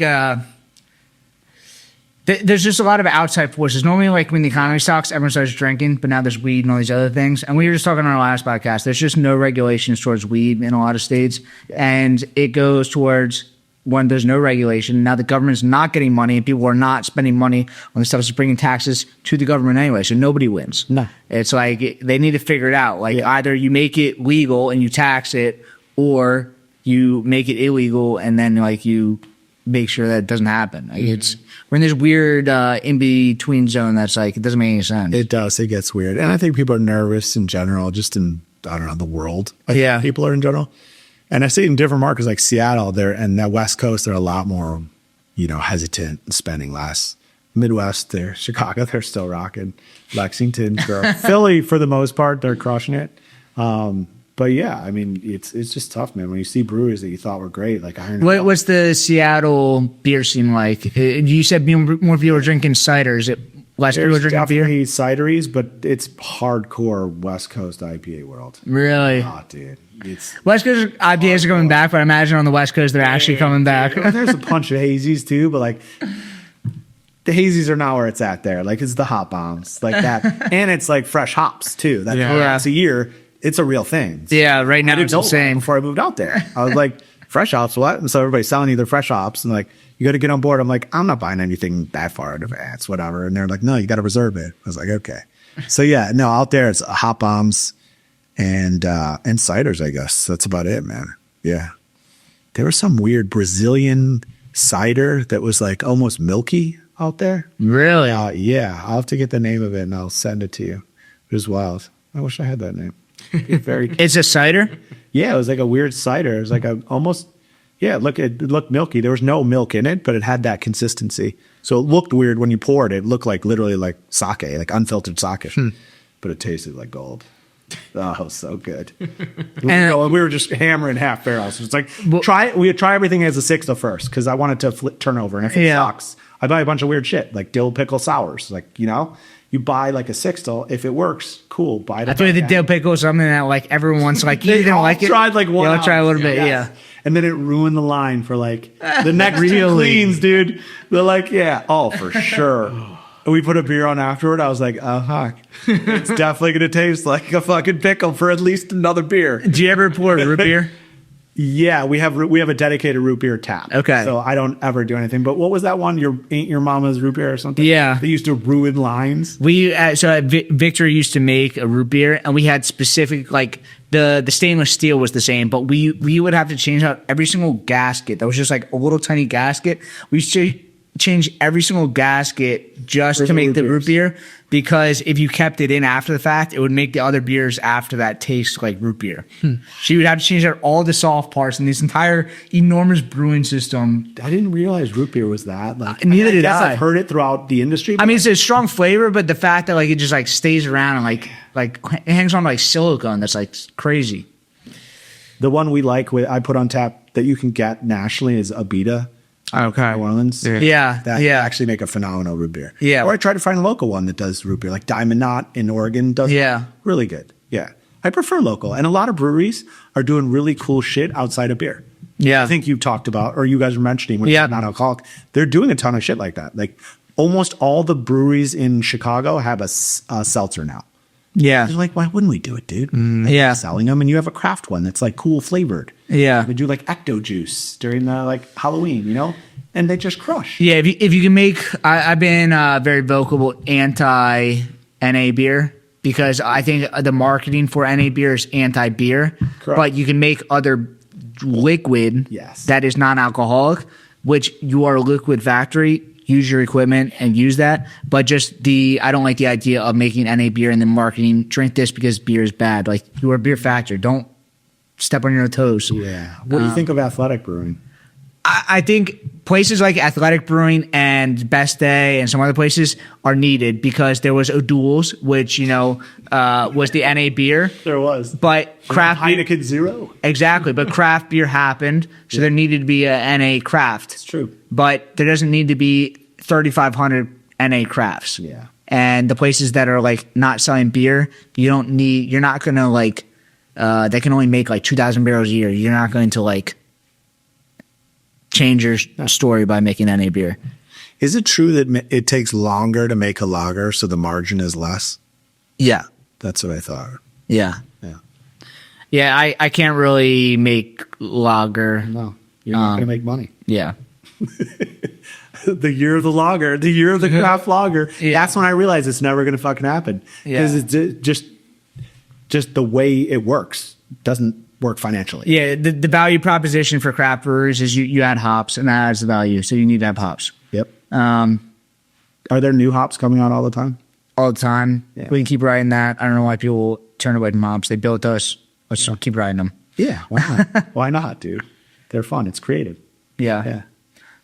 there's just a lot of outside forces. Normally, like when the economy sucks, everyone starts drinking, but now there's weed and all these other things. And we were just talking on our last podcast. There's just no regulations towards weed in a lot of states, and it goes towards when there's no regulation. Now the government's not getting money, and people are not spending money on the stuff that's bringing taxes to the government anyway. So nobody wins. No, it's like they need to figure it out. Like either you make it legal and you tax it, or you make it illegal and then like you make sure that it doesn't happen. Like we're in this weird in between zone that's like it doesn't make any sense. It does. It gets weird, and I think people are nervous in general, just in I don't know the world. People are in general, and I see it in different markets like Seattle. There and the West Coast, they're a lot more, you know, hesitant and spending less. Midwest, there, Chicago, they're still rocking. Lexington, Philly, for the most part, they're crushing it. But yeah, I mean, it's just tough, man. When you see breweries that you thought were great, like Iron. What's the Seattle beer scene like? You said more people are drinking cider. Is it less people are drinking beer? Definitely cideries, but it's hardcore West Coast IPA world. Really? Oh, dude. West Coast IPAs are coming back, but I imagine on the West Coast they're actually coming back. There's a bunch of hazies too, but like the hazies are not where it's at there. Like it's the hop bombs like that, and it's like fresh hops too. That's once a year. It's a real thing. Right now it's the same. Before I moved out there, I was like, fresh hops, what? And so everybody's selling you their fresh hops. And like, you got to get on board. I'm like, I'm not buying anything that far in advance, whatever. And they're like, no, you got to reserve it. I was like, okay. So yeah, no, out there it's hop bombs and ciders, I guess. That's about it, man. Yeah. There was some weird Brazilian cider that was like almost milky out there. Really? Yeah. I'll have to get the name of it and I'll send it to you. It was wild. I wish I had that name. It's a cider? Yeah, it was like a weird cider. It was like it looked milky. There was no milk in it, but it had that consistency. So it looked weird when you poured it. It looked like literally like sake, like unfiltered sake. But it tasted like gold. Oh, it was so good. And we were just hammering half barrels. It's like, we try everything as a 6 first because I wanted to turn over. And if it sucks, I buy a bunch of weird shit, like dill pickle sours. Like, you You buy like a Sixtel. If it works, cool. Buy it. I thought the dill pickle was something that like everyone's like, you They didn't all like it. tried like one. Yeah, I'll try a little ounce. bit. Yes. Yeah. And then it ruined the line for like the next two cleans, dude. They're like, yeah, oh, for sure. And we put a beer on afterward. I was like, oh, fuck. It's definitely going to taste like a fucking pickle for at least another beer. Do you ever pour root beer? Yeah, we have a dedicated root beer tap. Okay. So I don't ever do anything. But what was that one? Ain't your mama's root beer or something? Yeah. They used to ruin lines. We Victor used to make a root beer, and we had specific like the stainless steel was the same, but we would have to change out every single gasket. That was just like a little tiny gasket. We used to change every single gasket just to make the root beer, because if you kept it in after the fact, it would make the other beers after that taste like root beer. So you would have to change out all the soft parts in this entire enormous brewing system. I didn't realize root beer was that. Like, Neither did guess I. I've heard it throughout the industry. I mean, it's a strong flavor, but the fact that like it just like stays around and like it hangs on like silicone, that's like crazy. the one we like, I put on tap that you can get nationally is Abita. Okay. New Orleans. Yeah, That yeah. actually make a phenomenal root beer. Yeah. Or I try to find a local one that does root beer, like Diamond Knot in Oregon does Yeah. really good. Yeah. I prefer local. And a lot of breweries are doing really cool shit outside of beer. Yeah. I think you talked about, or you guys were mentioning when Yeah. it's non-alcoholic, they're doing a ton of shit like that. Like almost all the breweries in Chicago have a seltzer now. Yeah. They're like, why wouldn't we do it, dude? Yeah. Selling them, and you have a craft one that's like cool flavored. Yeah. They do like Ecto Juice during the like Halloween, you know, and they just crush. Yeah, if you can make, I've been very vocal anti NA beer, because I think the marketing for NA beer is anti beer, Correct. but you can make other liquid Yes. that is non-alcoholic, which you are a liquid factory. Use your equipment and use that, but just I don't like the idea of making NA beer and then marketing, drink this because beer is bad. Like, you are a beer factory. Don't step on your toes. Yeah. What do you think of athletic brewing? I think places like Athletic Brewing and Best Day and some other places are needed, because there was O'Doul's, which, you know, was the NA beer. There was. But craft beer, Heineken Zero. exactly, but craft beer happened, so there needed to be a NA craft. It's true. But there doesn't need to be 3,500 NA crafts. Yeah. And the places that are like not selling beer, you're not going to like, they can only make like 2,000 barrels a year. You're not going to like change your story by making NA beer. Is it true that it takes longer to make a lager, so the margin is less? Yeah. That's what I thought. Yeah. Yeah. Yeah, I can't really make lager. No, you're not going to make money. Yeah. The year of the lager, the year of the craft lager. Yeah. That's when I realized it's never going to fucking happen. Because it's just the way it works doesn't work financially. Yeah, the value proposition for craft brewers is you add hops, and that adds the value. So you need to have hops. Yep. Are there new hops coming out all the time? All the time. Yeah. We can keep writing that. I don't know why people turn away from hops. They built us. Let's keep writing them. Yeah. Why not? Why not, dude? They're fun. It's creative. Yeah.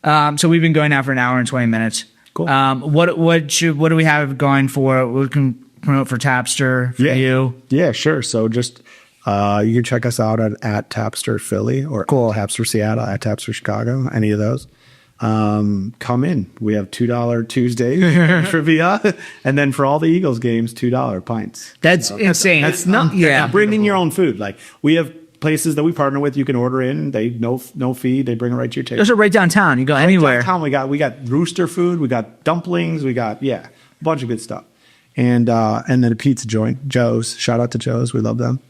Yeah. So we've been going now for an hour and 20 minutes. Cool. What do we have going for? We can promote for Tapster for you. Yeah, sure. So just you can check us out at Tapster Philly or Tapster Seattle, at Tapster Chicago, any of those. Come in. We have $2 Tuesday trivia, and then for all the Eagles games, $2 pints. That's insane. That's not. Yeah, bring in your own food. Like, we have places that we partner with. You can order in. They no fee. They bring it right to your table. Those are right downtown. You go anywhere. Downtown, we got rooster food. We got dumplings. We got a bunch of good stuff. And then a pizza joint, Joe's. Shout out to Joe's. We love them.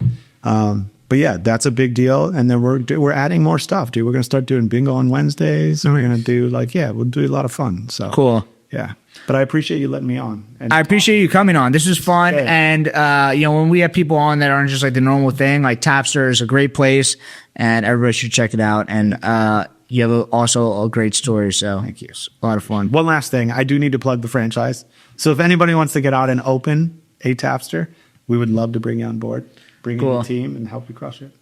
But yeah, that's a big deal. And then we're adding more stuff, dude. We're gonna start doing bingo on Wednesdays. We're gonna do we'll do a lot of fun. So Cool. yeah. But I appreciate you letting me on. And I appreciate you coming on. This was fun. Yeah. And, when we have people on that aren't just like the normal thing, like Tapster is a great place and everybody should check it out. And you have also a great story. So Thank you. a lot of fun. One last thing, I do need to plug the franchise. So if anybody wants to get out and open a Tapster, we would love to bring you on board, bring you Cool. in the team, and help you crush it.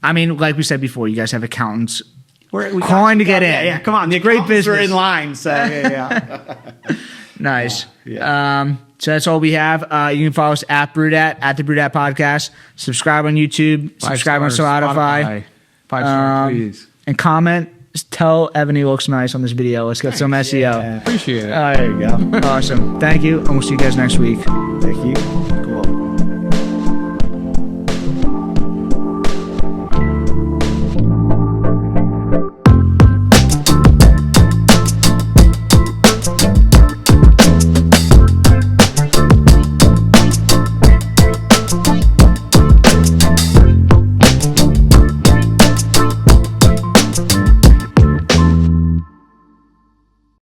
I mean, like we said before, you guys have accountants We calling to get in. Yeah, come on. The Great accountants are business. in line. So yeah. Nice. Yeah. So that's all we have. You can follow us at Brewdat, at the Brewdat Podcast. Subscribe on YouTube. Subscribe on Spotify. 5 stars, please. And comment tell Evan he looks nice on this video. Let's get some SEO. Appreciate it. There you go. Awesome. Thank you, and we'll see you guys next week. Thank you.